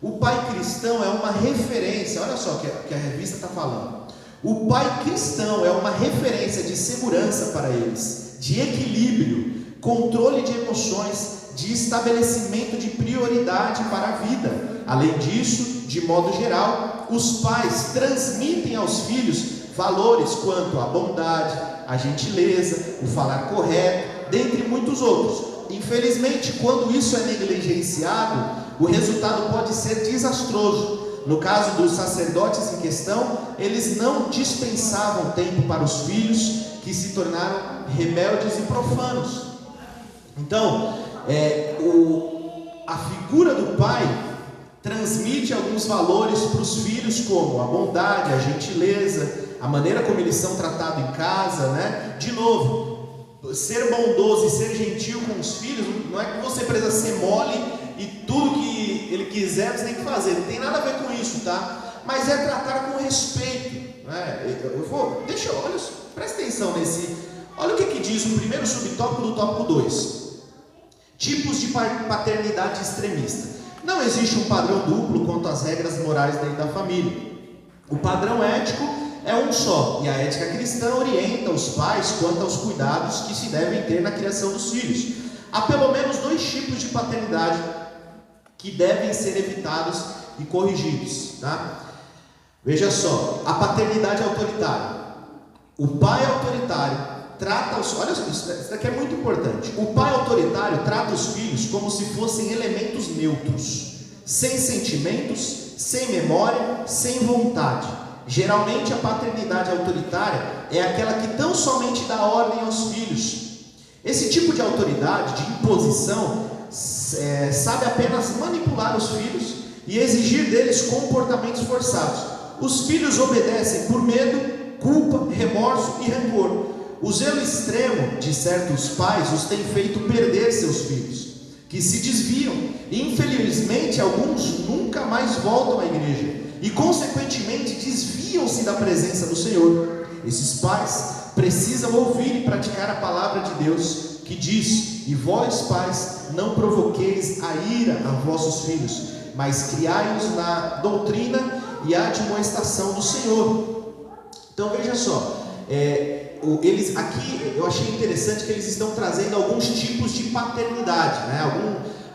B: O pai cristão é uma referência, olha só o que a revista está falando. O pai cristão é uma referência de segurança para eles, de equilíbrio, controle de emoções, de estabelecimento de prioridade para a vida. Além disso, de modo geral, os pais transmitem aos filhos valores quanto à bondade, a gentileza, o falar correto, dentre muitos outros. Infelizmente, quando isso é negligenciado, o resultado pode ser desastroso. No caso dos sacerdotes em questão, eles não dispensavam tempo para os filhos, que se tornaram rebeldes e profanos. Então, a figura do pai transmite alguns valores para os filhos, como a bondade, a gentileza, a maneira como eles são tratados em casa, né? De novo, ser bondoso e ser gentil com os filhos, não é que você precisa ser mole e tudo que ele quiser você tem que fazer, não tem nada a ver com isso, tá? Mas é tratar com respeito, né? Olha, presta atenção nesse, olha o que diz o primeiro subtópico do tópico 2. Tipos de paternidade extremista. Não existe um padrão duplo quanto às regras morais dentro da família. O padrão ético é um só, e a ética cristã orienta os pais quanto aos cuidados que se devem ter na criação dos filhos. Há pelo menos 2 tipos de paternidade que devem ser evitados e corrigidos, tá? Veja só, a paternidade autoritária. O pai autoritário trata os... Olha, isso daqui é muito importante. O pai autoritário trata os filhos como se fossem elementos neutros, sem sentimentos, sem memória, sem vontade. Geralmente a paternidade autoritária é aquela que tão somente dá ordem aos filhos. Esse tipo de autoridade, de imposição, sabe apenas manipular os filhos e exigir deles comportamentos forçados. Os filhos obedecem por medo, culpa, remorso e rancor. O zelo extremo de certos pais os tem feito perder seus filhos, que se desviam, e infelizmente alguns nunca mais voltam à igreja, e consequentemente desviam-se da presença do Senhor. Esses pais precisam ouvir e praticar a palavra de Deus, que diz: e vós pais, não provoqueis a ira a vossos filhos, mas criai-os na doutrina e a admoestação do Senhor. Então veja só, eles aqui, eu achei interessante que eles estão trazendo alguns tipos de paternidade, né?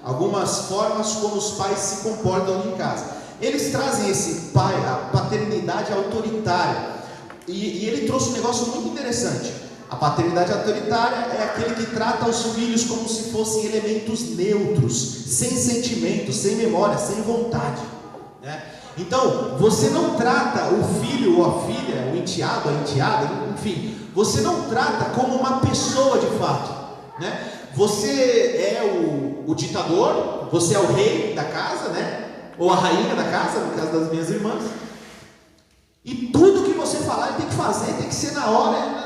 B: Algumas formas como os pais se comportam em casa. Eles trazem esse pai, a paternidade autoritária, e ele trouxe um negócio muito interessante. A paternidade autoritária é aquele que trata os filhos como se fossem elementos neutros, sem sentimentos, sem memória, sem vontade, né? Então, você não trata o filho ou a filha, o enteado, a enteada, enfim, você não trata como uma pessoa de fato, né? Você é o ditador, você é o rei da casa, né? Ou a rainha da casa, no caso das minhas irmãs, e tudo que você falar ele tem que fazer, tem que ser na hora.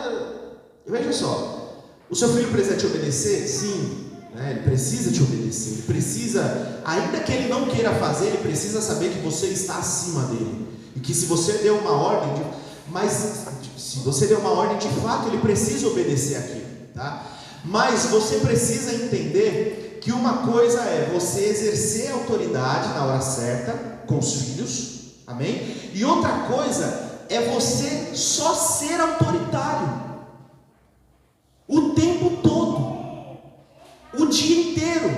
B: Veja só, o seu filho precisa te obedecer? Sim, né? Ele precisa te obedecer, ele precisa, ainda que ele não queira fazer, ele precisa saber que você está acima dele, e que se você deu uma ordem, mas se você deu uma ordem de fato, ele precisa obedecer aquilo, tá? Mas você precisa entender que uma coisa é você exercer a autoridade na hora certa com os filhos, amém? E outra coisa é você só ser autoritário o tempo todo, o dia inteiro.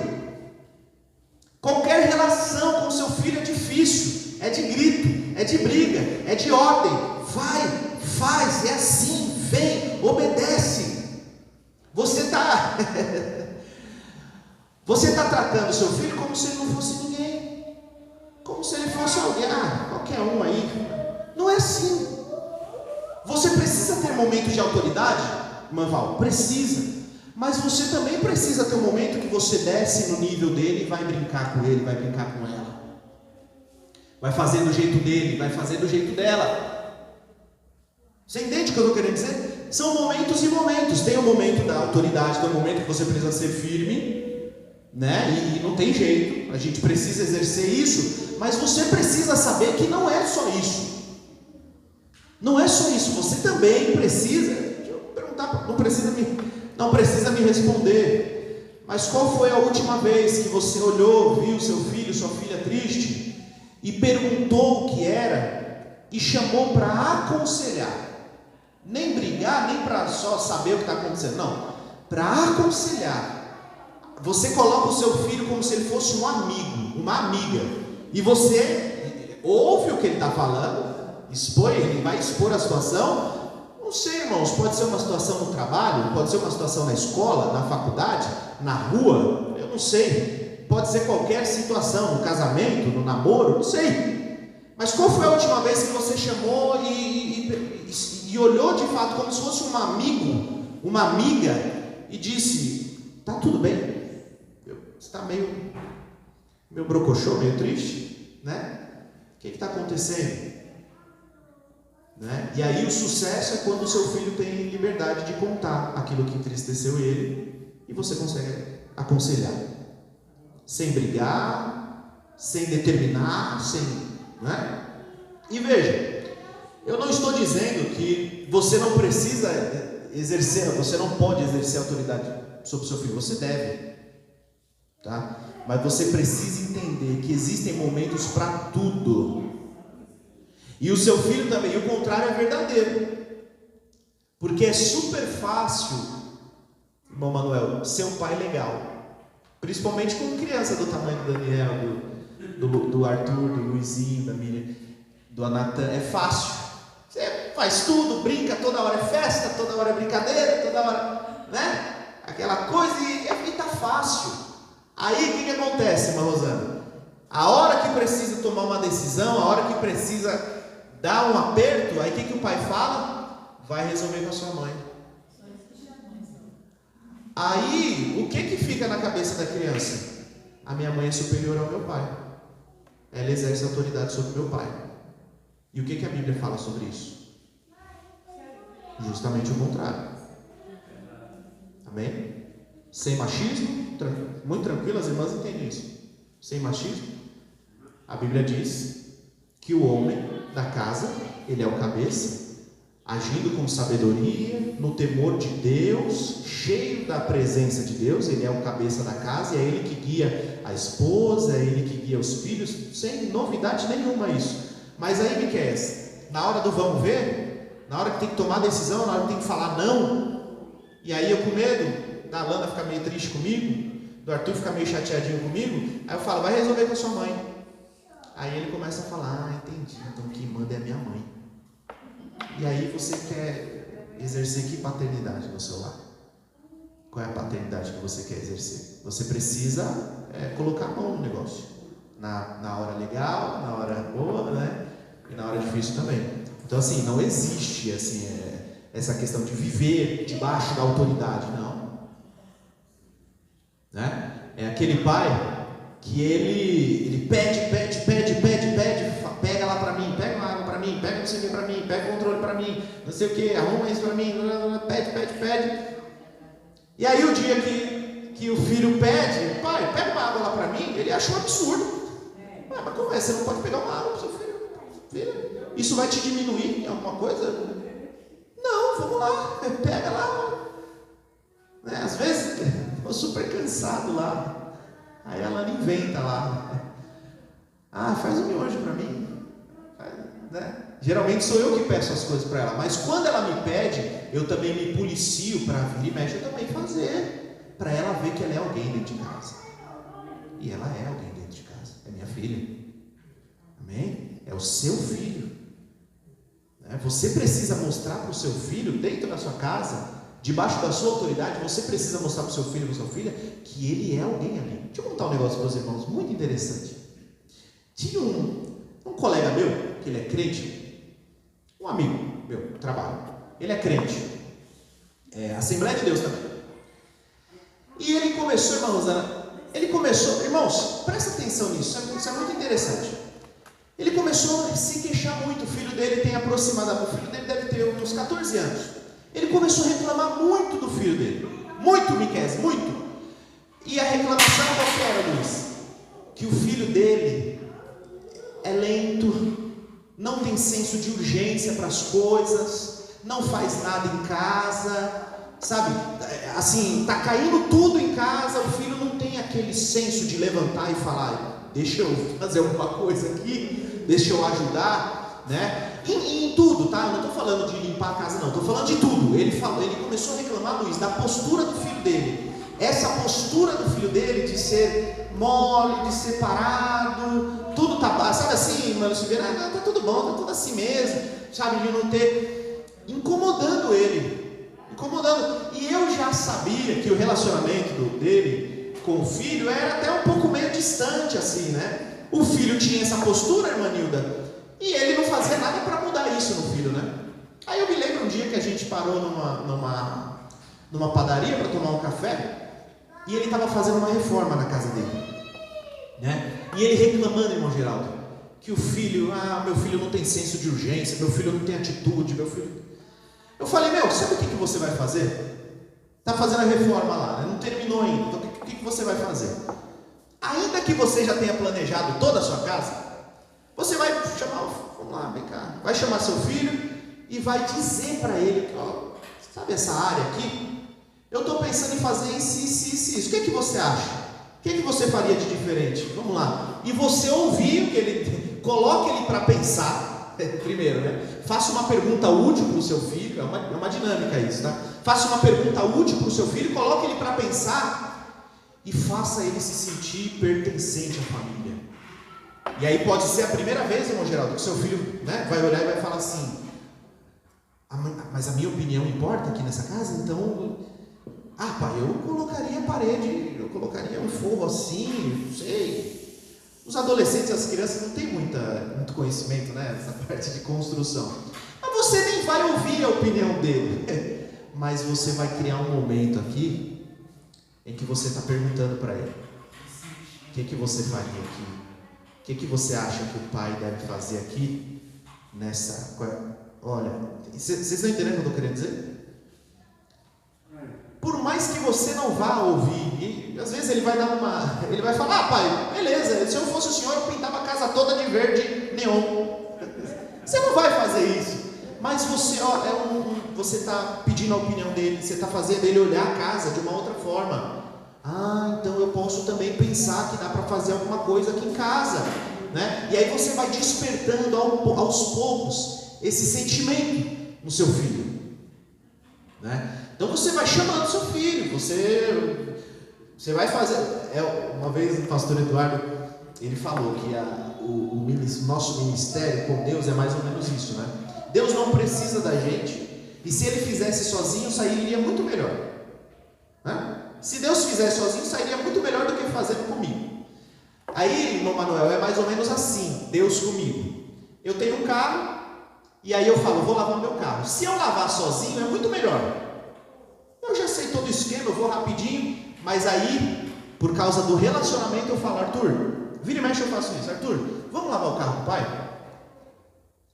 B: Qualquer relação com seu filho é difícil, é de grito, é de briga, é de ordem. Vai, faz, é assim, vem, obedece. Você está tratando seu filho como se ele não fosse ninguém, como se ele fosse alguém, qualquer um aí. Não é assim. Você precisa ter momentos de autoridade, irmã Val, precisa. Mas você também precisa ter um momento que você desce no nível dele e vai brincar com ele, vai brincar com ela. Vai fazer do jeito dele, vai fazer do jeito dela. Você entende o que eu estou querendo dizer? São momentos e momentos. Tem o momento da autoridade, tem o momento que você precisa ser firme, né? E não tem jeito, a gente precisa exercer isso. Mas você precisa saber que não é só isso. Não é só isso, você também precisa. Deixa eu perguntar, não precisa me responder. Mas qual foi a última vez que você olhou, viu seu filho, sua filha triste e perguntou o que era e chamou para aconselhar? Nem brigar, nem para só saber o que está acontecendo, não, para aconselhar. Você coloca o seu filho como se ele fosse um amigo, uma amiga, e você ouve o que ele está falando, ele vai expor a situação. Não sei, irmãos, pode ser uma situação no trabalho, pode ser uma situação na escola, na faculdade, na rua, eu não sei, pode ser qualquer situação, no casamento, no namoro, não sei. Mas qual foi a última vez que você chamou e olhou de fato como se fosse um amigo, uma amiga, e disse: tá tudo bem? Você está meio brocochô, meio triste, né? O que está acontecendo? Né? E aí o sucesso é quando o seu filho tem liberdade de contar aquilo que entristeceu ele, e você consegue aconselhar, sem brigar, sem determinar, né? E veja, eu não estou dizendo que você não precisa exercer, você não pode exercer autoridade sobre o seu filho, você deve, tá? Mas você precisa entender que existem momentos para tudo. E o seu filho também, e o contrário é verdadeiro. Porque é super fácil, irmão Manuel, ser um pai legal. Principalmente com criança do tamanho do Daniel, do Arthur, do Luizinho, da Miriam, do Natan. É fácil. Você faz tudo, brinca, toda hora é festa, toda hora é brincadeira, toda hora, né? Aquela coisa, e tá fácil. Aí o que acontece, irmã Rosana? A hora que precisa tomar uma decisão, a hora que precisa dar um aperto, aí o que o pai fala? Vai resolver com a sua mãe. Aí, o que fica na cabeça da criança? A minha mãe é superior ao meu pai. Ela exerce autoridade sobre meu pai. E o que a Bíblia fala sobre isso? Justamente o contrário. Amém? Sem machismo, muito tranquilo, as irmãs entendem isso. Sem machismo, a Bíblia diz que o homem da casa, ele é o cabeça, agindo com sabedoria, no temor de Deus, cheio da presença de Deus. Ele é o cabeça da casa e é ele que guia a esposa, é ele que guia os filhos, sem novidade nenhuma isso. Mas aí, Miqueias, na hora do vamos ver, na hora que tem que tomar decisão, na hora que tem que falar não, e aí eu com medo da Alana ficar meio triste comigo, do Arthur ficar meio chateadinho comigo, aí eu falo, vai resolver com a sua mãe. Aí ele começa a falar, entendi, então quem manda é a minha mãe. E aí você quer exercer que paternidade no seu lar? Qual é a paternidade que você quer exercer? Você precisa colocar a mão no negócio. Na hora legal, na hora boa, né? E na hora difícil também. Então assim, não existe assim, essa questão de viver debaixo da autoridade, não. Né? É aquele pai que ele pede, pega lá pra mim, pega uma água pra mim, pega não sei o que pra mim, pega o controle pra mim, não sei o que, arruma isso pra mim, pede. E aí o dia que o filho pede, pai, pega uma água lá pra mim, ele achou um absurdo. Mas como é? Você não pode pegar uma água pro seu filho? Filha, isso vai te diminuir em alguma coisa? Não, vamos lá, pega lá. Né? Às vezes, estou super cansado lá. Aí ela inventa lá. Faz um miojo para mim. Né? Geralmente sou eu que peço as coisas para ela. Mas quando ela me pede, eu também me policio para vir e mexe, eu também fazer. Para ela ver que ela é alguém dentro de casa. E ela é alguém dentro de casa. É minha filha. Amém? É o seu filho. Né? Você precisa mostrar para o seu filho, dentro da sua casa, debaixo da sua autoridade, você precisa mostrar para o seu filho e para sua filha que ele é alguém ali. Deixa eu contar um negócio para os irmãos, muito interessante. Tinha um colega meu, que ele é crente, um amigo meu, trabalho. Ele é crente, Assembleia de Deus também. E ele começou, irmãos, presta atenção nisso, isso é muito interessante. Ele começou a se queixar muito, o filho dele deve ter uns 14 anos. Ele começou a reclamar muito do filho dele. Muito, Miqueias, muito. E a reclamação qual que era, Luiz? Que o filho dele é lento, não tem senso de urgência para as coisas, não faz nada em casa, sabe? Assim, tá caindo tudo em casa, o filho não tem aquele senso de levantar e falar, deixa eu fazer alguma coisa aqui, deixa eu ajudar, né? Em tudo, tá? Eu não estou falando de limpar a casa, não. Estou falando de tudo. Ele começou a reclamar, Luiz, da postura do filho dele. Essa postura do filho dele de ser mole, de ser parado, tudo tá, sabe assim, mano, tá tudo bom, tá tudo assim mesmo, sabe, de não ter, incomodando ele. E eu já sabia que o relacionamento dele com o filho era até um pouco meio distante, assim, né? O filho tinha essa postura, irmã Nilda, e ele não fazia nada para mudar isso no filho, né? Aí eu me lembro um dia que a gente parou numa padaria para tomar um café, e ele estava fazendo uma reforma na casa dele, né? E ele reclamando, irmão Geraldo, que o filho, meu filho não tem senso de urgência, meu filho não tem atitude, meu filho... Eu falei, sabe o que você vai fazer? Está fazendo a reforma lá, né? Não terminou ainda, então o que você vai fazer? Ainda que você já tenha planejado toda a sua casa, você vai chamar, vamos lá, vem cá, vai chamar seu filho e vai dizer para ele, sabe essa área aqui? Eu estou pensando em fazer isso. O que você acha? O que você faria de diferente? Vamos lá. E você ouvir o que ele... Coloque ele para pensar. Primeiro, né? Faça uma pergunta útil para o seu filho. É uma dinâmica isso, tá? Faça uma pergunta útil para o seu filho, coloque ele para pensar e faça ele se sentir pertencente à família. E aí pode ser a primeira vez, irmão Geraldo, que o seu filho, né, vai olhar e vai falar assim, mas a minha opinião importa aqui nessa casa? Então, pai, eu colocaria a parede, eu colocaria um forro assim, não sei. Os adolescentes e as crianças não têm muito conhecimento, né, nessa parte de construção. Mas você nem vai ouvir a opinião dele. Mas você vai criar um momento aqui em que você está perguntando para ele: o que você faria aqui? O que você acha que o pai deve fazer aqui nessa... Olha, vocês estão entendendo o que eu estou querendo dizer? por mais que você não vá ouvir, e às vezes ele vai falar, ah, pai, beleza, se eu fosse o senhor, eu pintava a casa toda de verde neon. Você não vai fazer isso, mas você está pedindo a opinião dele, você está fazendo ele olhar a casa de uma outra forma. Ah, então eu posso também pensar que dá para fazer alguma coisa aqui em casa, né? E aí você vai despertando aos poucos esse sentimento no seu filho, né? Então você vai chamando seu filho, você vai fazer. Uma vez o pastor Eduardo, ele falou que o nosso ministério com Deus é mais ou menos isso, né? Deus não precisa da gente, e se ele fizesse sozinho, sairia muito melhor, né? Se Deus fizesse sozinho, sairia muito melhor do que fazendo comigo. Aí, irmão Manuel, é mais ou menos assim, Deus comigo. Eu tenho um carro, e aí eu falo, vou lavar meu carro. Se eu lavar sozinho, é muito melhor. Eu já sei todo o esquema, eu vou rapidinho, mas aí, por causa do relacionamento, eu falo, Arthur, vira e mexe eu faço isso, Arthur, vamos lavar o carro do pai?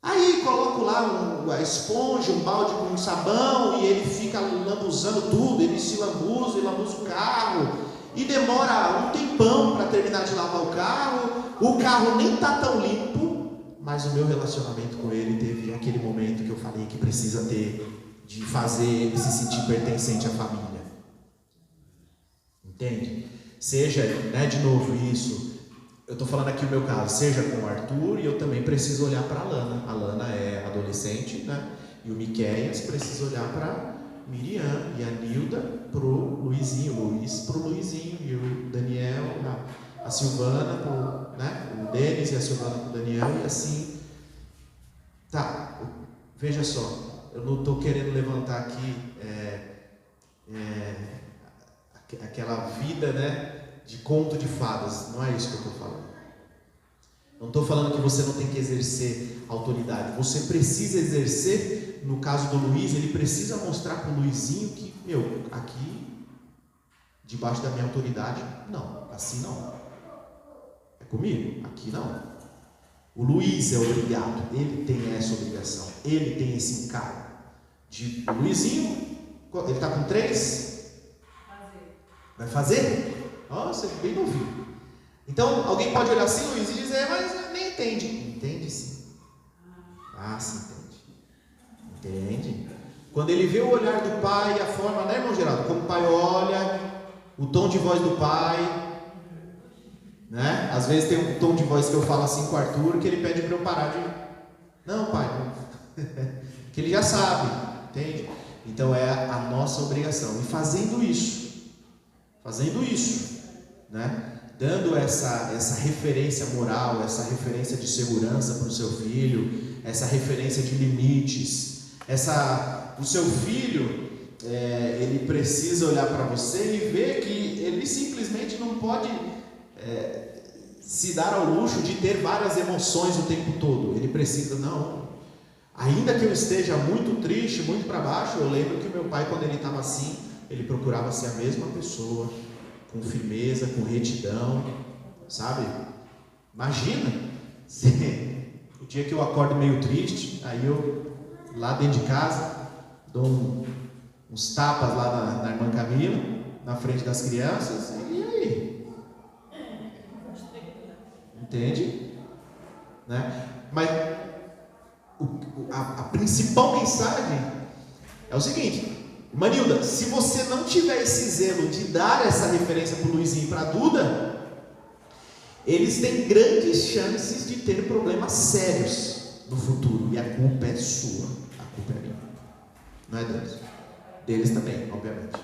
B: Aí coloco lá a esponja, um balde com um sabão, e ele fica lambuzando tudo, ele se lambuza e lambuza o carro, e demora um tempão para terminar de lavar o carro nem está tão limpo, mas o meu relacionamento com ele teve aquele momento que eu falei que precisa ter, de fazer ele se sentir pertencente à família. Entende? Seja, né, de novo isso, eu estou falando aqui o meu caso, seja com o Arthur, e eu também preciso olhar para a Lana. A Lana é adolescente, né? E o Miqueias precisa olhar para Miriam, e a Nilda para o Luizinho, o Luiz para o Luizinho, e o Daniel, a Silvana, né? O Denis e a Silvana para o Daniel, e assim. Tá, veja só, eu não estou querendo levantar aqui aquela vida, né, de conto de fadas, não é isso que eu estou falando. Não estou falando que você não tem que exercer autoridade, você precisa exercer. No caso do Luiz, ele precisa mostrar para o Luizinho que, aqui, debaixo da minha autoridade, não, assim não, é comigo, aqui não. O Luiz é obrigado, ele tem essa obrigação, ele tem esse encargo. O Luizinho, ele está com 3? Vai fazer? Nossa, bem novinho. Então, alguém pode olhar assim, Luiz, e dizer, mas nem entende. Entende sim. Ah, sim, entende. Entende. Quando ele vê o olhar do pai, a forma, né, irmão Geraldo? Como o pai olha, o tom de voz do pai, né? Às vezes tem um tom de voz que eu falo assim com o Arthur, que ele pede para eu parar de... Não, pai, não. Que ele já sabe, entende? Então é a nossa obrigação. E fazendo isso, né? Dando essa referência moral, essa referência de segurança para o seu filho, essa referência de limites, o seu filho, ele precisa olhar para você e ver que ele simplesmente não pode se dar ao luxo de ter várias emoções o tempo todo. Ele precisa, não. Ainda que eu esteja muito triste, muito para baixo, eu lembro que o meu pai, quando ele estava assim, ele procurava ser a mesma pessoa, com firmeza, com retidão, sabe? Imagina, o dia que eu acordo meio triste, aí eu, lá dentro de casa, dou uns tapas lá na irmã Camila, na frente das crianças, e aí? Entende? Né? Mas a principal mensagem é o seguinte: Manilda, se você não tiver esse zelo de dar essa referência para o Luizinho e para a Duda, eles têm grandes chances de ter problemas sérios no futuro. E a culpa é sua, a culpa é minha, não é deles. Deles também, obviamente.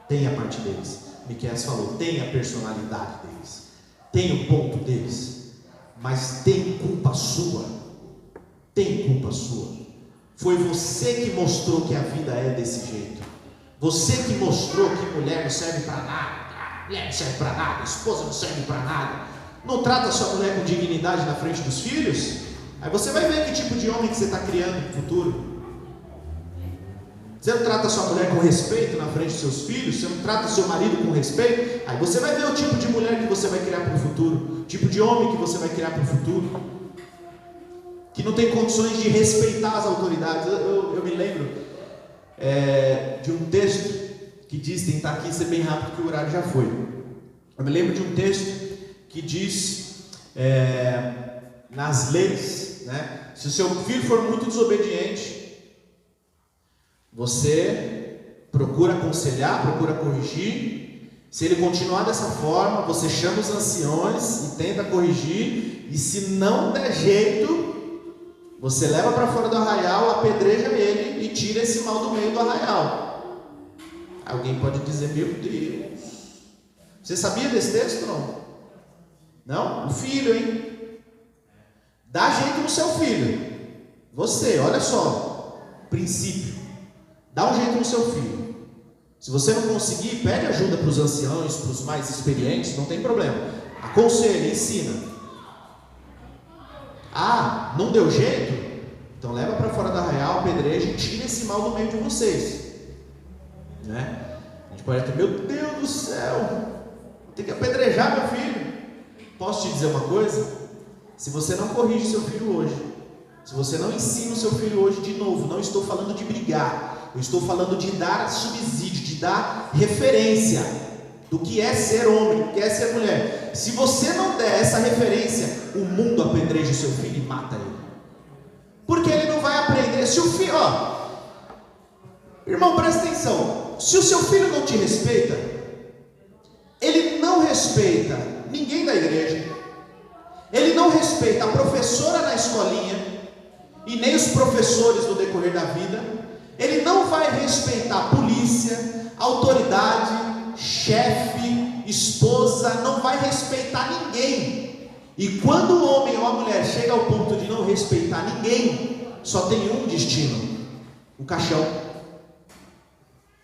B: Tem a parte deles. Miqueias falou, tem a personalidade deles, tem o ponto deles, mas tem culpa sua. Tem culpa sua. Foi você que mostrou que a vida é desse jeito. Você que mostrou que mulher não serve para nada, mulher não serve para nada, esposa não serve para nada. Não trata a sua mulher com dignidade na frente dos filhos. Aí você vai ver que tipo de homem que você está criando no futuro. Você não trata a sua mulher com respeito na frente dos seus filhos, você não trata o seu marido com respeito, aí você vai ver o tipo de mulher que você vai criar para o futuro, o tipo de homem que você vai criar para o futuro, que não tem condições de respeitar as autoridades. Eu me lembro de um texto que diz, tentar aqui ser bem rápido que o horário já foi. Eu me lembro de um texto que diz, nas leis, né? Se o seu filho for muito desobediente, você procura aconselhar, procura corrigir. Se ele continuar dessa forma, você chama os anciões e tenta corrigir. E se não der jeito, você leva para fora do arraial, apedreja ele e tira esse mal do meio do arraial. Alguém pode dizer, meu Deus, você sabia desse texto? Não? O filho, hein? Dá jeito no seu filho. Você, olha só, princípio. Dá um jeito no seu filho. Se você não conseguir, pede ajuda para os anciãos, para os mais experientes, não tem problema. Aconselha, ensina. Ah, não deu jeito? Então leva para fora da arraial, apedreja e tira esse mal do meio de vocês. Né? A gente pode ter, meu Deus do céu, vou ter que apedrejar meu filho. Posso te dizer uma coisa? Se você não corrige seu filho hoje, se você não ensina o seu filho hoje, de novo, não estou falando de brigar, eu estou falando de dar subsídio, de dar referência do que é ser homem, do que é ser mulher. Se você não der essa referência, o mundo apedreja o seu filho e mata ele. Porque ele não vai aprender. Se o filho, irmão, presta atenção. Se o seu filho não te respeita, ele não respeita ninguém da igreja, ele não respeita a professora na escolinha e nem os professores no decorrer da vida. Ele não vai respeitar a polícia, autoridade, chefe, esposa, não vai respeitar ninguém. E quando o homem ou a mulher chega ao ponto de não respeitar ninguém, só tem um destino: o caixão.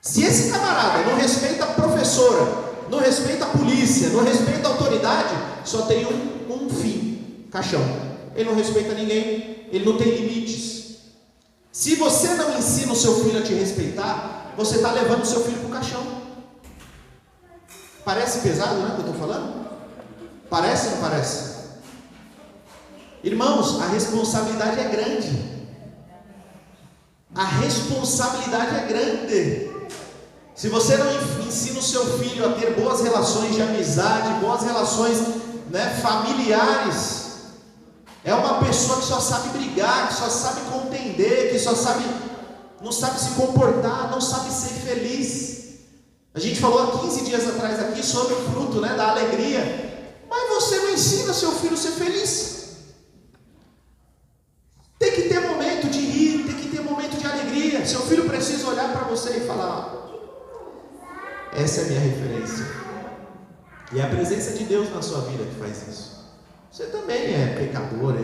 B: Se esse camarada não respeita a professora, não respeita a polícia, não respeita a autoridade, só tem um fim: caixão. Ele não respeita ninguém, ele não tem limites. Se você não ensina o seu filho a te respeitar, você está levando o seu filho para o caixão. Parece pesado, né, que eu estou falando? Parece ou não parece? Irmãos, a responsabilidade é grande. A responsabilidade é grande. Se você não ensina o seu filho a ter boas relações de amizade, boas relações, familiares, é uma pessoa que só sabe brigar, que só sabe contender, que não sabe se comportar, não sabe ser feliz. A gente falou há 15 dias atrás aqui sobre o fruto, da alegria. Mas você não ensina seu filho a ser feliz. Tem que ter momento de rir, tem que ter momento de alegria. Seu filho precisa olhar para você e falar: essa é a minha referência. E é a presença de Deus na sua vida que faz isso. Você também é pecador,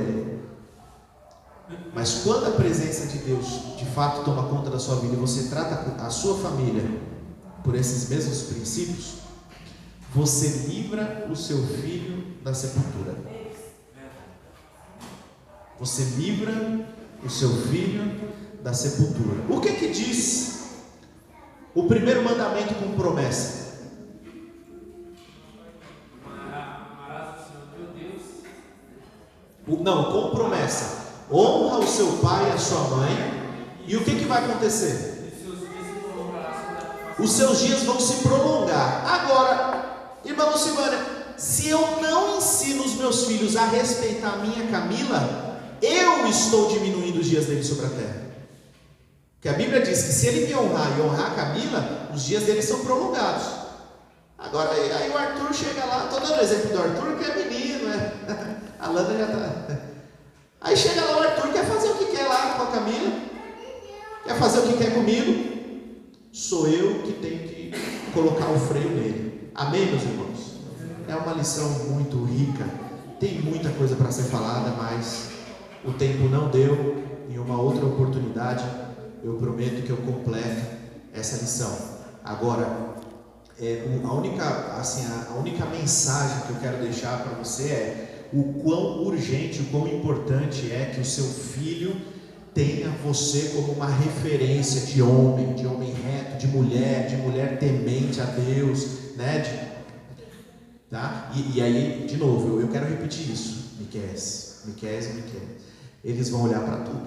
B: mas quando a presença de Deus de fato toma conta da sua vida e você trata a sua família por esses mesmos princípios, você livra o seu filho da sepultura. Você livra o seu filho da sepultura. O que diz o primeiro mandamento com promessa? Não, com promessa. Honra o seu pai e a sua mãe. E o que vai acontecer? Os seus dias vão se prolongar. Agora, irmã Lucimânia, se eu não ensino os meus filhos a respeitar a minha Camila, eu estou diminuindo os dias dele sobre a terra. Porque a Bíblia diz que se ele me honrar e honrar a Camila, os dias dele são prolongados. Agora, aí o Arthur chega lá, estou dando o exemplo do Arthur, que é menino, a Lana já está. Aí chega lá o Arthur, quer fazer o que quer lá com a Camila, quer fazer o que quer comigo. Sou eu que tenho que colocar o freio nele. Amém, meus irmãos? É uma lição muito rica. Tem muita coisa para ser falada, mas o tempo não deu. Em uma outra oportunidade, eu prometo que eu completo essa lição. Agora, a única mensagem que eu quero deixar para você é o quão urgente, o quão importante é que o seu filho tenha você como uma referência de homem reto, de mulher temente a Deus, tá? E aí, de novo, eu quero repetir isso. Miqueias. Eles vão olhar para tudo.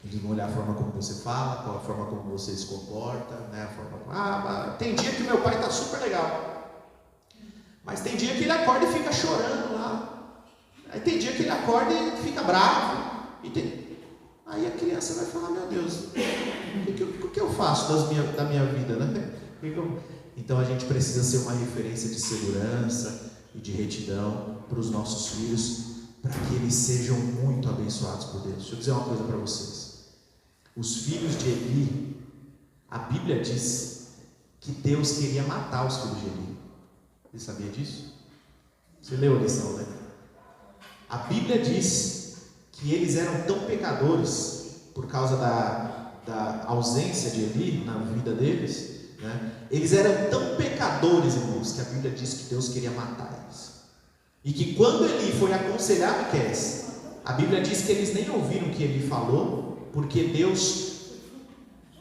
B: Eles vão olhar a forma como você fala, qual a forma como você se comporta, né? A forma como... mas tem dia que meu pai está super legal, mas tem dia que ele acorda e fica chorando lá. Aí tem dia que ele acorda e fica bravo. Aí a criança vai falar, meu Deus, o que eu faço da minha vida, né? Então a gente precisa ser uma referência de segurança e de retidão para os nossos filhos, para que eles sejam muito abençoados por Deus. Deixa eu dizer uma coisa para vocês. Os filhos de Eli, a Bíblia diz que Deus queria matar os filhos de Eli. Você sabia disso? Você leu a lição, né? A Bíblia diz que eles eram tão pecadores por causa da ausência de Eli na vida deles, né? Eles eram tão pecadores, irmãos, que a Bíblia diz que Deus queria matar eles. E que quando Eli foi aconselhar Miqueias, a Bíblia diz que eles nem ouviram o que Eli falou, porque Deus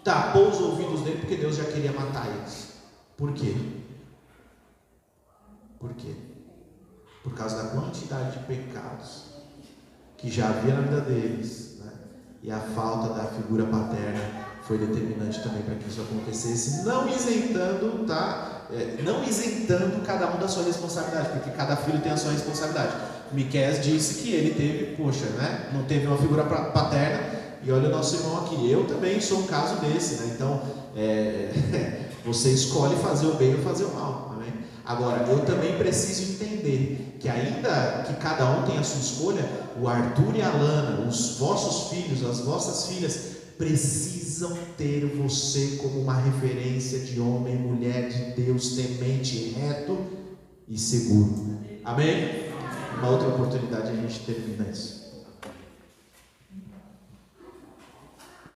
B: tapou os ouvidos dele, porque Deus já queria matar eles. Por quê? Por quê? Por causa da quantidade de pecados que já havia na vida deles, né? E a falta da figura paterna foi determinante também para que isso acontecesse, não isentando, tá? Não isentando cada um da sua responsabilidade, porque cada filho tem a sua responsabilidade. Miqueias disse que ele teve, né? Não teve uma figura paterna. E olha o nosso irmão aqui, eu também sou um caso desse, né? Então, você escolhe fazer o bem ou fazer o mal, amém? Agora, eu também preciso entender que ainda que cada um tenha a sua escolha, o Arthur e a Lana, os vossos filhos, as vossas filhas, precisam ter você como uma referência de homem e mulher de Deus, temente, reto e seguro, amém? Uma outra oportunidade a gente termina isso.